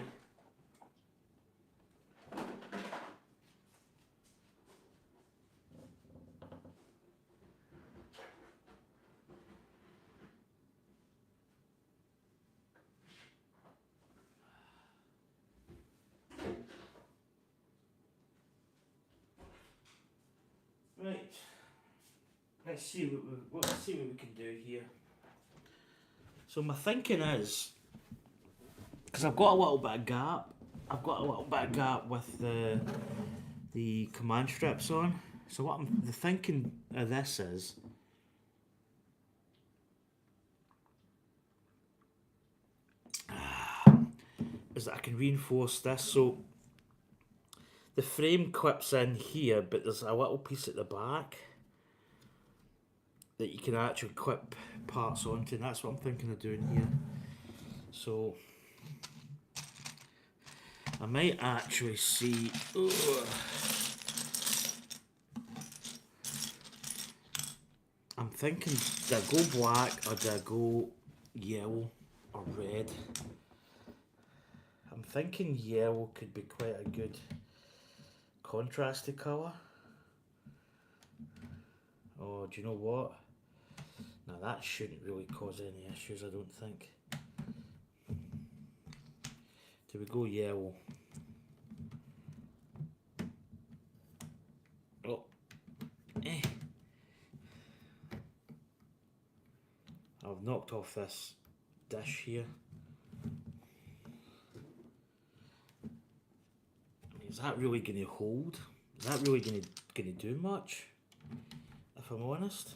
Right, let's see what we can do here. So my thinking is, because I've got a little bit of gap, with the command strips on. So what the thinking of this is that I can reinforce this. So the frame clips in here, but there's a little piece at the back that you can actually clip parts onto, and that's what I'm thinking of doing here. So I might actually see. Ugh. I'm thinking, do I go black or do I go yellow or red? I'm thinking yellow could be quite a good contrasty colour. Oh, do you know what? Now that shouldn't really cause any issues, I don't think. Do we go yellow? Oh, eh. I've knocked off this dish here. I mean, is that really going to hold? Is that really going to do much? If I'm honest.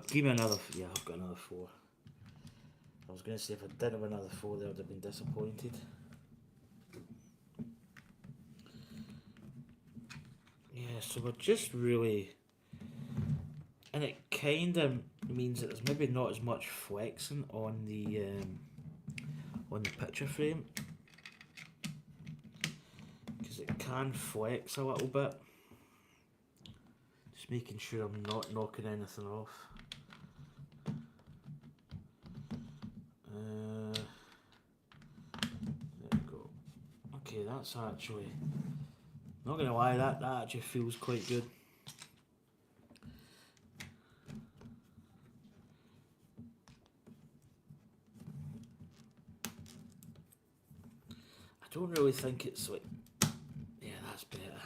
Give me another. Yeah, I've got another 4. I was going to say if I didn't have another 4 there, I'd have been disappointed. Yeah, so we're just really... And it kind of means that there's maybe not as much flexing on the picture frame. Because it can flex a little bit. Just making sure I'm not knocking anything off. There we go. Okay, that's actually... Not gonna lie, that actually feels quite good. I don't really think it's like... Yeah, that's better.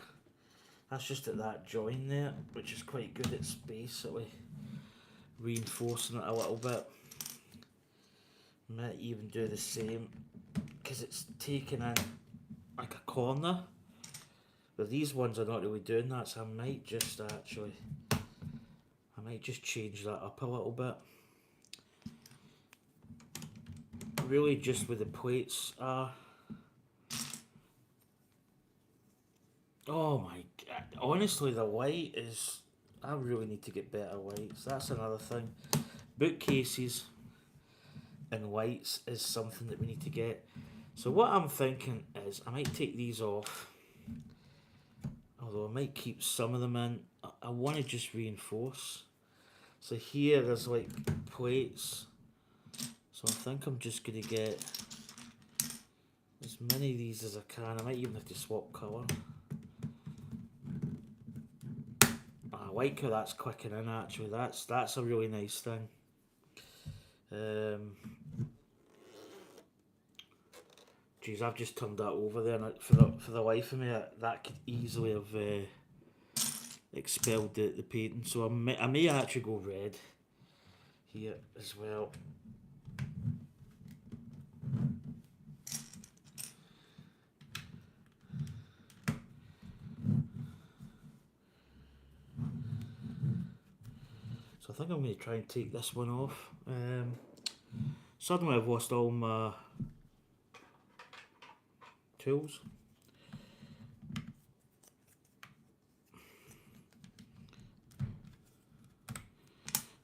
That's just at that join there, which is quite good. It's basically reinforcing it a little bit. Might even do the same, because it's taking in like a corner. But these ones are not really doing that, so I might just change that up a little bit. Really just where the plates are. Oh my god, honestly the white is... I really need to get better whites, that's another thing. Bookcases and whites is something that we need to get. So what I'm thinking is I might take these off. Although I might keep some of them in. I want to just reinforce. So here there's like plates. So I think I'm just going to get as many of these as I can. I might even have to swap colour. I like how that's clicking in actually. That's a really nice thing. Geez, I've just turned that over there, and for the life of me, that could easily have expelled the painting. So I may actually go red here as well. So I think I'm going to try and take this one off. Suddenly I've lost all my tools.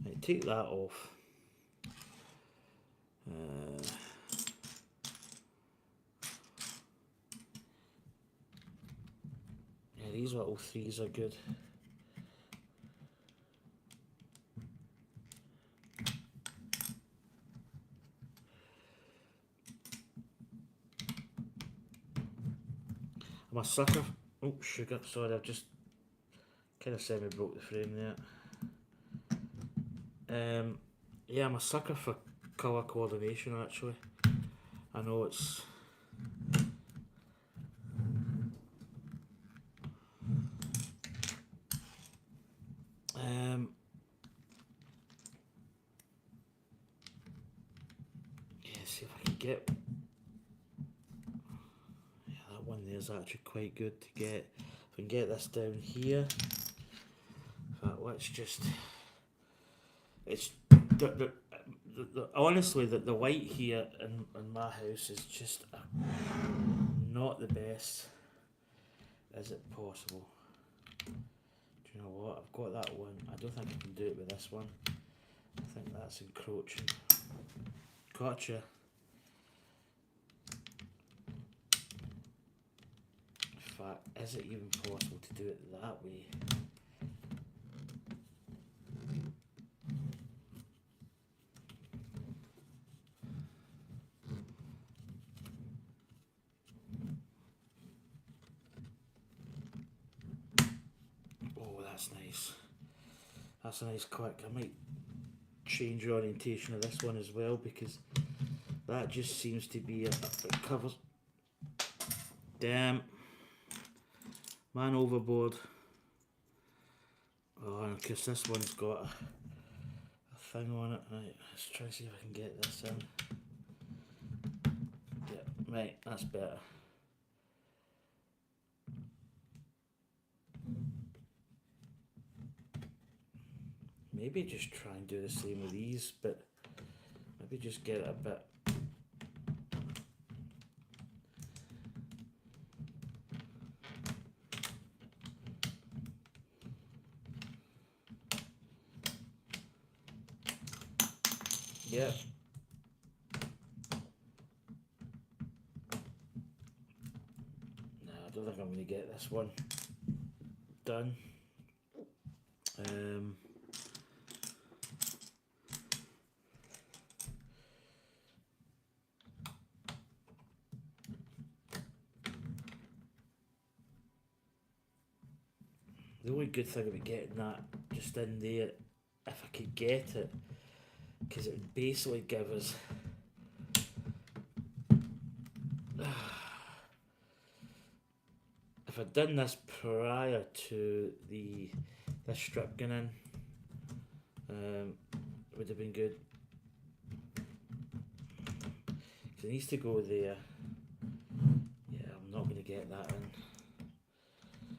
Right, take that off. Yeah, these little 3s are good. I'm a sucker. Oh, sugar. Sorry, I've just kind of semi-broke the frame there. Yeah, I'm a sucker for colour coordination, actually. I know it's... yeah, see if I can get... Yeah, that one there is actually quite good to get. If I can get this down here. In fact, let's just... It's... honestly, the white here in my house is just not the best. Is it possible? Do you know what? I've got that one. I don't think I can do it with this one. I think that's encroaching. Gotcha. In fact, is it even possible to do it that way? That's nice. That's a nice quick. I might change the orientation of this one as well, because that just seems to be it covers. Damn. Man overboard. Oh, and because this one's got a thing on it. Right, let's try to see if I can get this in. Yeah, right, that's better. Maybe just try and do the same with these, but maybe just get it a bit. Yeah. No, I don't think I'm going to get this one done. The only good thing about getting that just in there, if I could get it, because it would basically give us if I'd done this prior to this strip going in, it would have been good. Because it needs to go there. Yeah, I'm not going to get that in,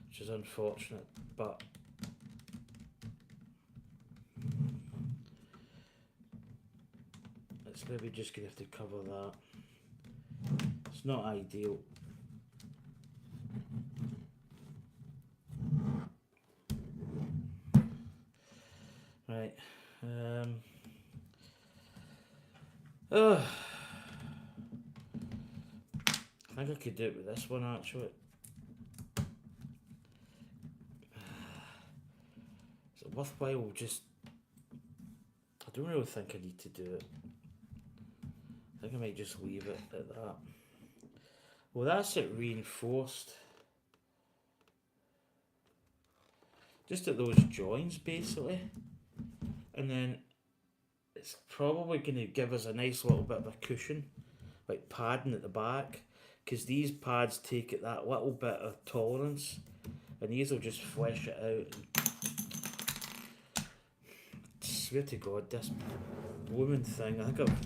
which is unfortunate, but it's maybe just going to have to cover that. It's not ideal. Right. I think I could do it with this one actually. Is it worthwhile? Just, I don't really think I need to do it. I think I might just leave it at that. Well, that's it reinforced. Just at those joins basically. And then it's probably going to give us a nice little bit of a cushion, like padding at the back, because these pads take it that little bit of tolerance, and these will just flesh it out. I swear to God, this blooming thing, I think I'm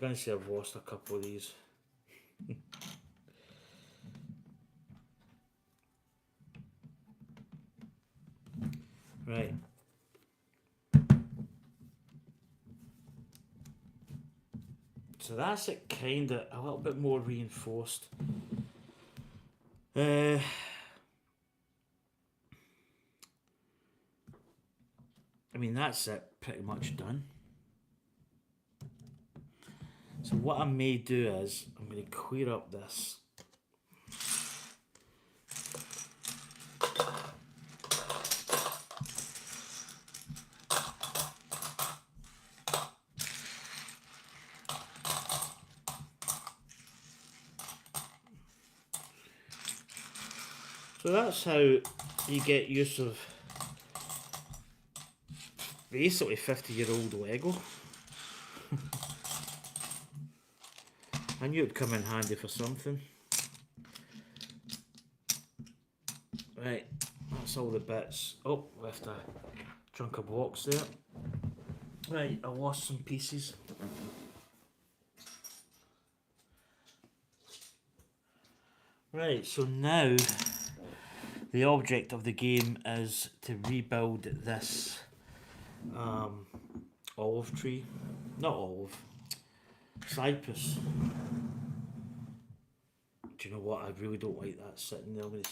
going to say I've lost a couple of these. Right. So that's it, kind of a little bit more reinforced. I mean, that's it, pretty much done. So what I may do is, I'm going to clear up this. So that's how you get use of basically 50-year-old Lego. I knew it'd come in handy for something. Right, that's all the bits. Oh, left a chunk of blocks there. Right, I lost some pieces. Right, so now the object of the game is to rebuild this olive tree. Not olive, cypress. Do you know what? I really don't like that sitting there. I'm going to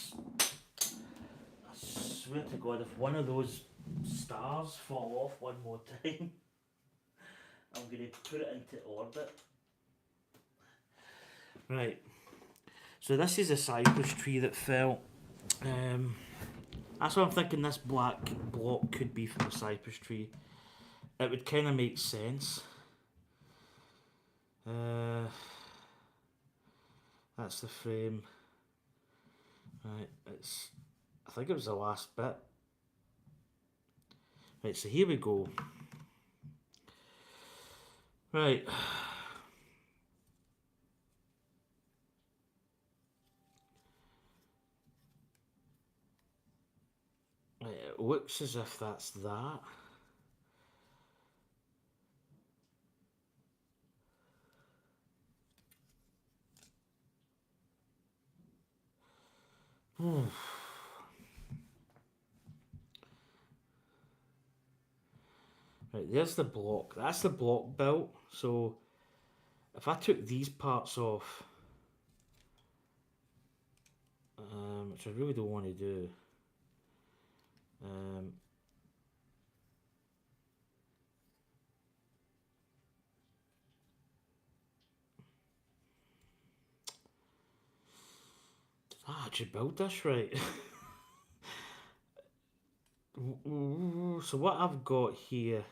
swear to God, if one of those stars fall off one more time, I'm going to put it into orbit. Right. So this is a cypress tree that fell. That's what I'm thinking. This black block could be from a cypress tree. It would kind of make sense. That's the frame. Right, it's. I think it was the last bit. Right, so here we go. Right. Right, it looks as if that's that. Right, there's the block. That's the block built. So if I took these parts off, which I really don't want to do, did I actually build this right? So what I've got here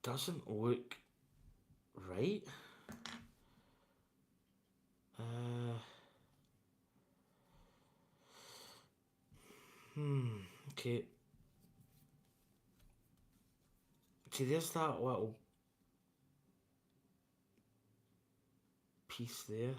doesn't look right. Okay. See, there's that little piece there.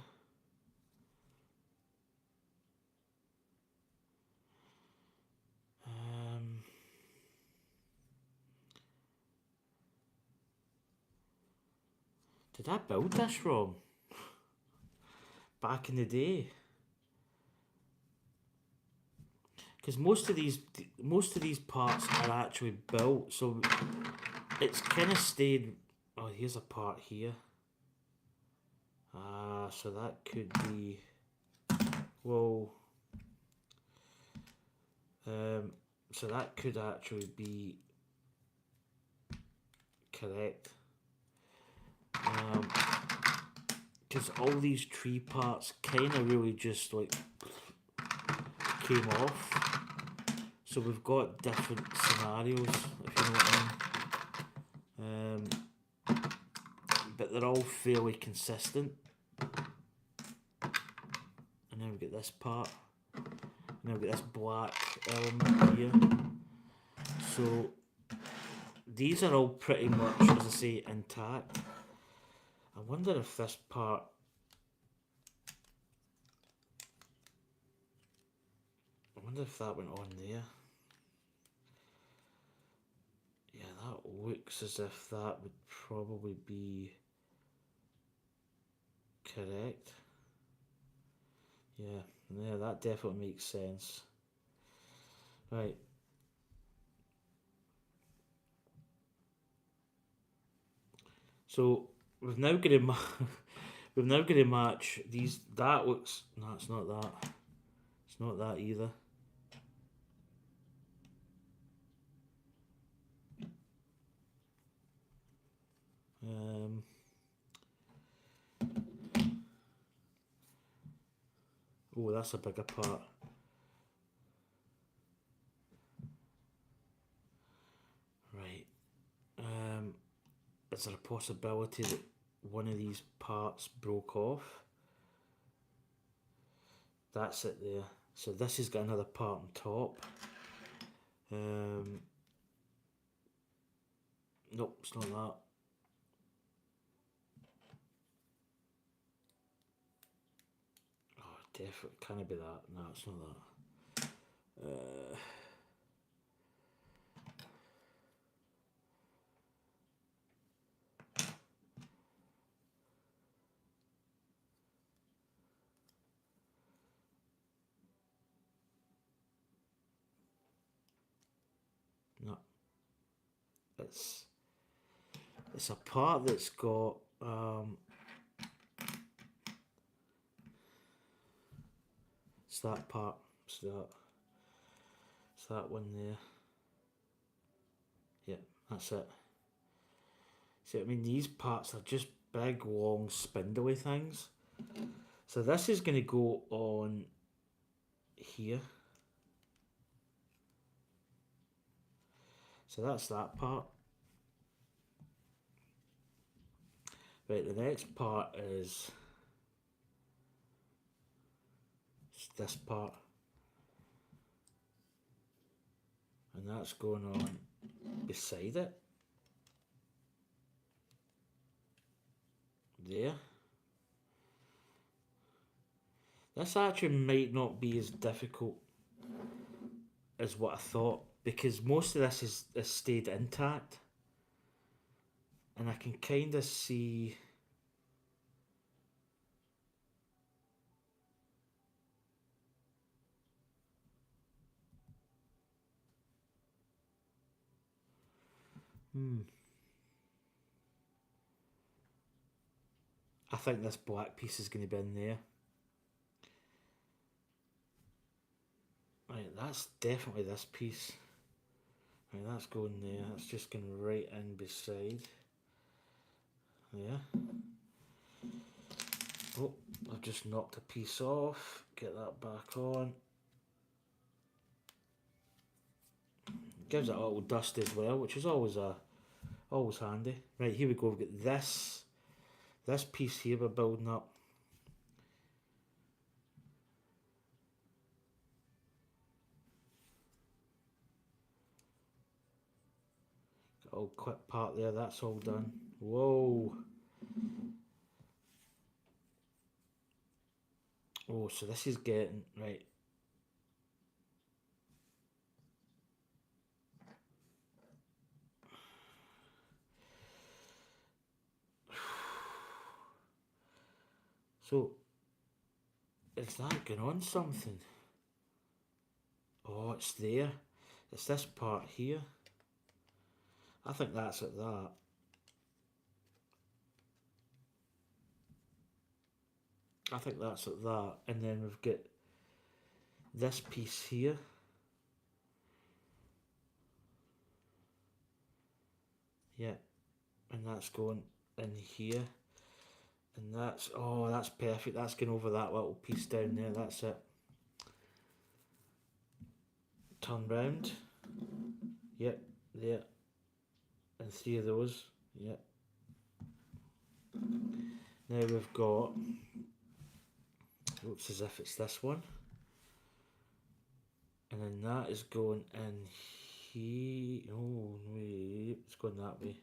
Did I build this wrong? Back in the day? Because most of these parts are actually built, so it's kind of stayed. Oh, here's a part here. So that could be. Well, so that could actually be correct. Because all these tree parts kind of really just like came off. So we've got different scenarios, if you know what I mean. But they're all fairly consistent. And then we get this part. And then we get this black element here. So these are all pretty much, as I say, intact. I wonder if this part. I wonder if that went on there. Yeah, that looks as if that would probably be correct. Yeah, that definitely makes sense. Right. So we've now got to we've now got to match these. That looks. No, it's not that. It's not that either. Oh, that's a bigger part. Right. Is there a possibility that one of these parts broke off? That's it there. So this has got another part on top. Nope, it's not that. Oh, definitely can't be that. No, it's not that. No. It's a part that's got It's that part. It's that one there. Yeah, that's it. See, I mean, these parts are just big, long, spindly things. So this is going to go on here. So that's that part. Right, the next part is this part. And that's going on beside it. There. This actually might not be as difficult as what I thought, because most of this is stayed intact. And I can kind of see... I think this black piece is going to be in there. Right, that's definitely this piece. Right, that's going there. That's just going right in beside. Yeah. Oh, I've just knocked a piece off. Get that back on. Gives it a little dust as well, which is always handy. Right, here we go. We've got this piece here we're building up. Got a little clip part there. That's all done. Whoa. Oh, so this is getting right. So, is that going on something? Oh, it's there. It's this part here. I think that's at that. I think that's at that. And then we've got this piece here. Yeah. And that's going in here. And that's, oh, that's perfect. That's going over that little piece down there. That's it. Turn round. Yep, there. And 3 of those. Yep. Now we've got, looks as if it's this one. And then that is going in here. Oh, wait, it's going that way.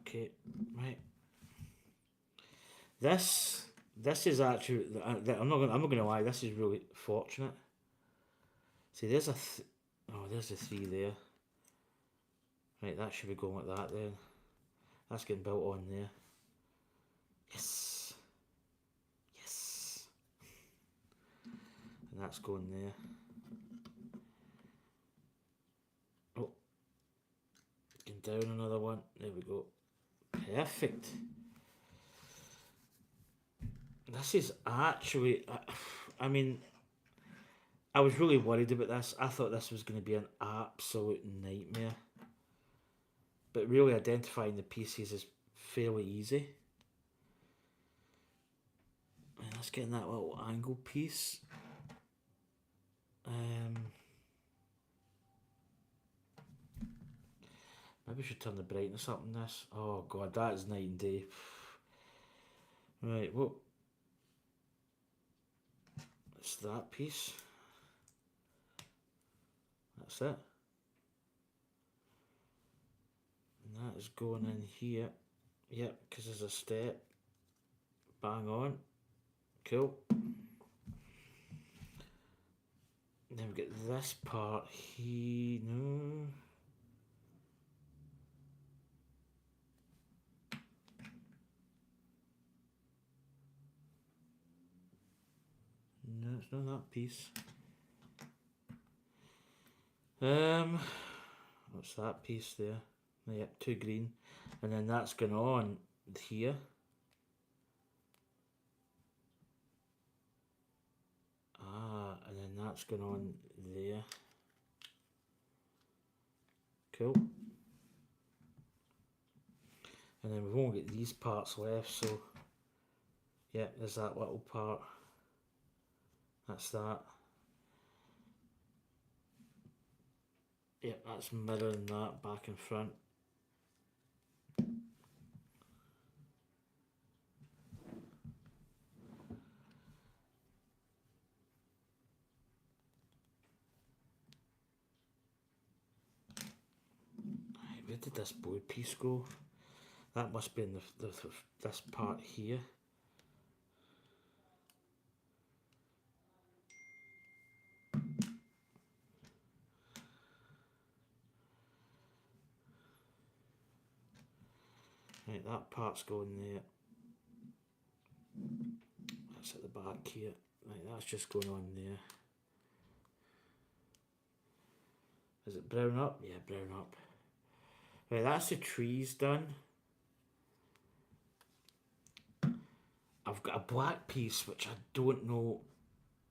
Okay, right. This is actually, I'm not gonna lie, this is really fortunate. See, there's there's the 3 there. Right, that should be going like that then. That's getting built on there. Yes. Yes. And that's going there. Oh. Getting down another one. There we go. Perfect. This is actually, I mean, I was really worried about this. I thought this was going to be an absolute nightmare. But really identifying the pieces is fairly easy. And let's get in that little angle piece. Maybe I should turn the brightness up on this. Oh god, that is night and day. Right, well, it's that piece. That's it. And that is going in here. Yep, because there's a step. Bang on. Cool. Then we get this part here. No. No, it's not that piece. What's that piece there? Yep, 2 green. And then that's going on here. that's going on there. Cool. And then we've only got these parts left, so yeah, there's that little part. That's that. Yep, that's mirroring that back and front. Where did this board piece go? That must be in this part here. Right, that part's going there. That's at the back here. Right, that's just going on there. Is it brown up? Yeah, brown up. Right, that's the trees done. I've got a black piece which I don't know.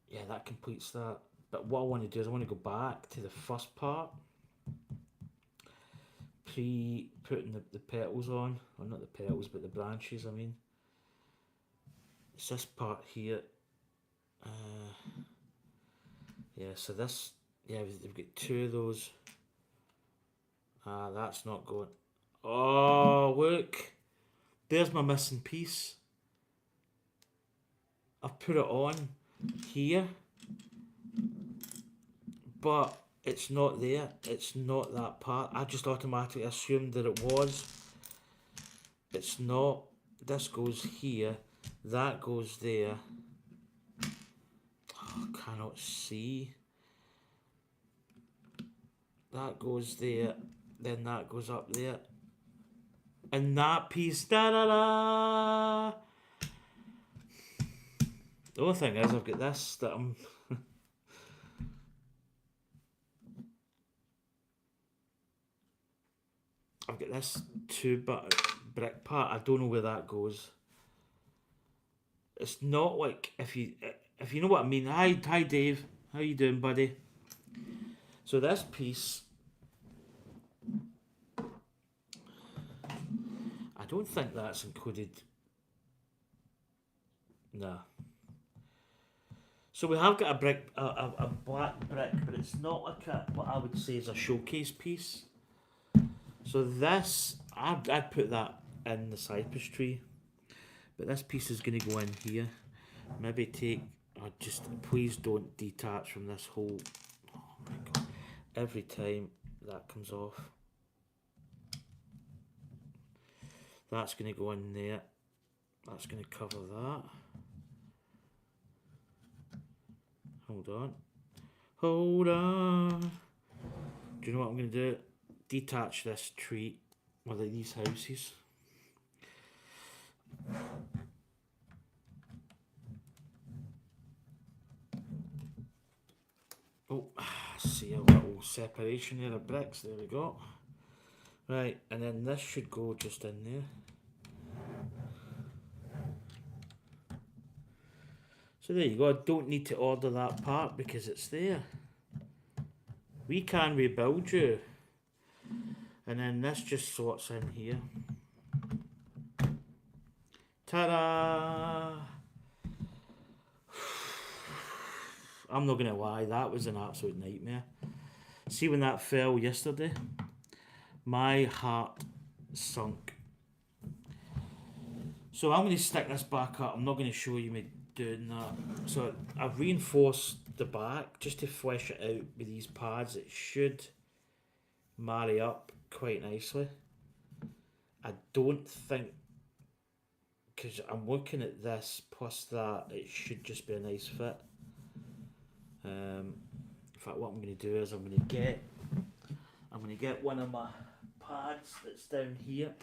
Yeah, that completes that. But what I want to do is I want to go back to the first part. Putting the petals on. Or not the petals, but the branches, I mean. It's this part here. Yeah, so this... Yeah, we've got two of those. That's not going... Oh, look! There's my missing piece. I've put it on here, but it's not there. It's not that part. I just automatically assumed that it was. It's not. This goes here. That goes there. Oh, I cannot see. That goes there. Then that goes up there. And that piece. Da-da-da! The only thing is I've got this that I'm... I've got this brick part. I don't know where that goes. It's not like if you know what I mean. Hi Dave. How you doing, buddy? So this piece, I don't think that's included. Nah. So we have got a brick, a black brick, but it's not like what I would say is a showcase piece. So this, I'd put that in the cypress tree, but this piece is going to go in here. Maybe take, please don't detach from this whole, oh my god, every time that comes off. That's going to go in there. That's going to cover that. Hold on. Hold on. Do you know what I'm going to do? Detach this tree, or these houses. Oh, see a little separation there of bricks. There we go. Right, and then this should go just in there. So there you go. I don't need to order that part because it's there. We can rebuild you. And then this just sorts in here. Ta-da! I'm not going to lie, that was an absolute nightmare. See when that fell yesterday? My heart sunk. So I'm going to stick this back up. I'm not going to show you me doing that. So I've reinforced the back just to flesh it out with these pads. It should marry up quite nicely. I don't think, because I'm looking at this plus that, it should just be a nice fit. In fact, what I'm going to do is I'm going to get one of my pads that's down here.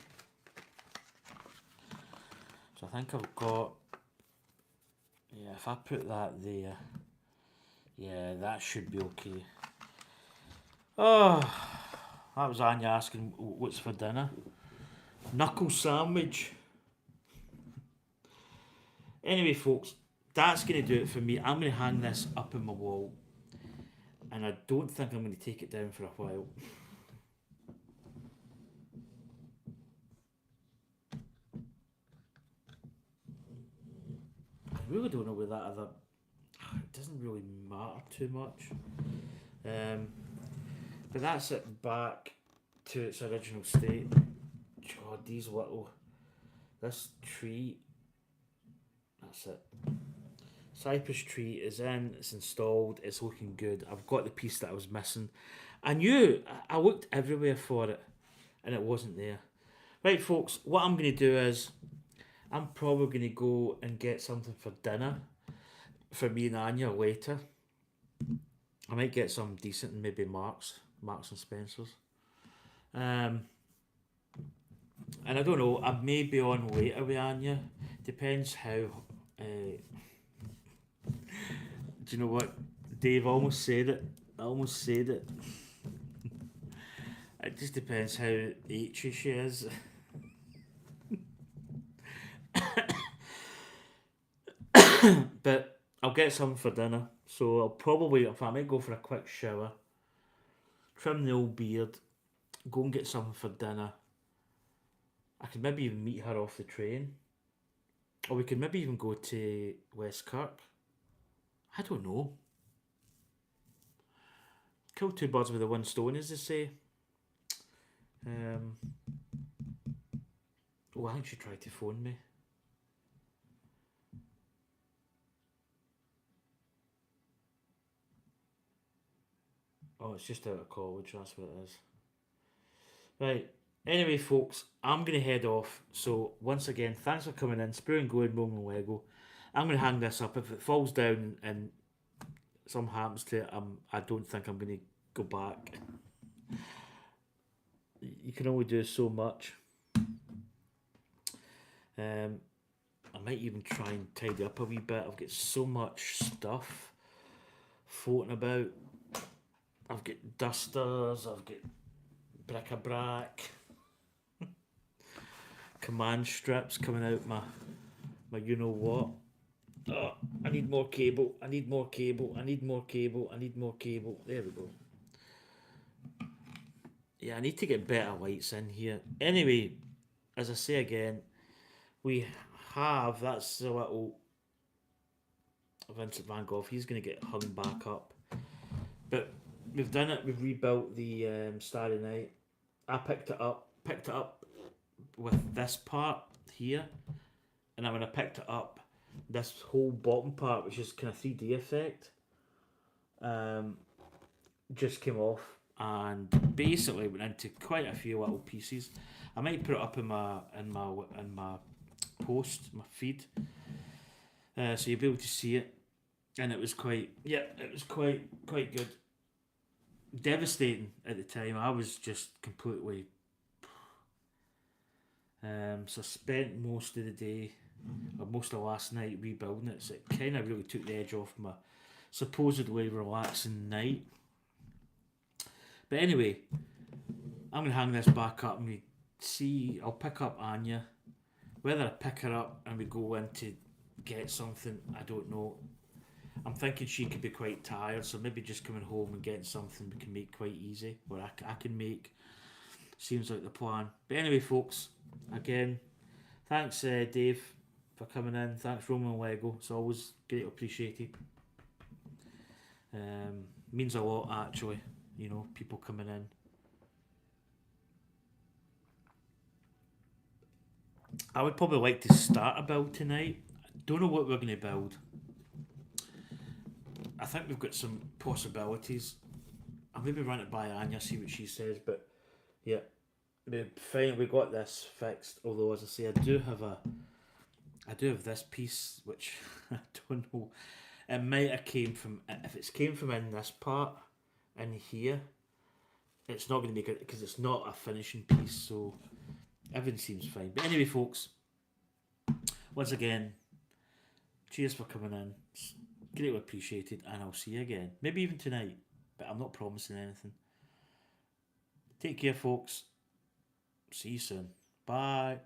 So I think I've got, yeah, if I put that there, yeah, that should be okay. Oh, that was Anya asking what's for dinner. Knuckle sandwich. Anyway, folks, that's going to do it for me. I'm going to hang this up on my wall. and I don't think I'm going to take it down for a while. I really don't know with that other. It doesn't really matter too much. But that's it back to its original state. God, these little. This tree. That's it. Cypress tree is in, it's installed, it's looking good. I've got the piece that I was missing. I knew, I looked everywhere for it and it wasn't there. Right, folks, what I'm going to do is I'm probably going to go and get something for dinner for me and Anya later. I might get some decent, maybe Marks and Spencer's. And I don't know, I may be on later with Anya. Depends how. Do you know what? Dave almost said it. I almost said it. It just depends how itchy she is. But I'll get some for dinner. So I'll probably, if I might go for a quick shower, trim the old beard, go and get something for dinner. I could maybe even meet her off the train. Or we could maybe even go to West Kirk. I don't know. Kill two birds with the one stone, as they say. Oh, I think she tried to phone me. Oh, it's just out of college, that's what it is. Right. Anyway, folks, I'm going to head off. So, once again, thanks for coming in. Spear and Going, Roman Lego. I'm going to hang this up. If it falls down and something happens to it, I don't think I'm going to go back. You can only do so much. I might even try and tidy up a wee bit. I've got so much stuff floating about. I've got dusters, I've got bric-a-brac, command strips coming out my you know what. Oh, I need more cable, I need more cable, I need more cable, I need more cable. There we go. Yeah, I need to get better lights in here. Anyway, as I say again, we have, that's a little Vincent van Gogh. He's going to get hung back up. But we've done it, we've rebuilt the Starry Night. I picked it up with this part here, and then when I picked it up, this whole bottom part, which is kind of 3D effect, just came off and basically went into quite a few little pieces. I might put it up in my post, my feed, so you'll be able to see it. And it was quite good. Devastating at the time. I was just completely. So I spent most of the day, or most of last night, rebuilding it. So it kind of really took the edge off my supposedly relaxing night. But anyway, I'm gonna hang this back up and we see. I'll pick up Anya. Whether I pick her up and we go in to get something, I don't know. I'm thinking she could be quite tired, so maybe just coming home and getting something we can make quite easy, or I can make. Seems like the plan. But anyway, folks, again, thanks Dave for coming in. Thanks Roman Lego. It's always great appreciated. Means a lot actually, you know, people coming in. I would probably like to start a build tonight. I don't know what we're going to build. I think we've got some possibilities. I'll maybe run it by Anya, see what she says, but yeah, fine. We got this fixed. Although, as I say, I do have this piece, which I don't know. It might have came from, if it's came from in this part, in here, it's not going to make it because it's not a finishing piece. So everything seems fine. But anyway, folks, once again, cheers for coming in. It's greatly appreciated, and I'll see you again. Maybe even tonight, but I'm not promising anything. Take care, folks. See you soon. Bye.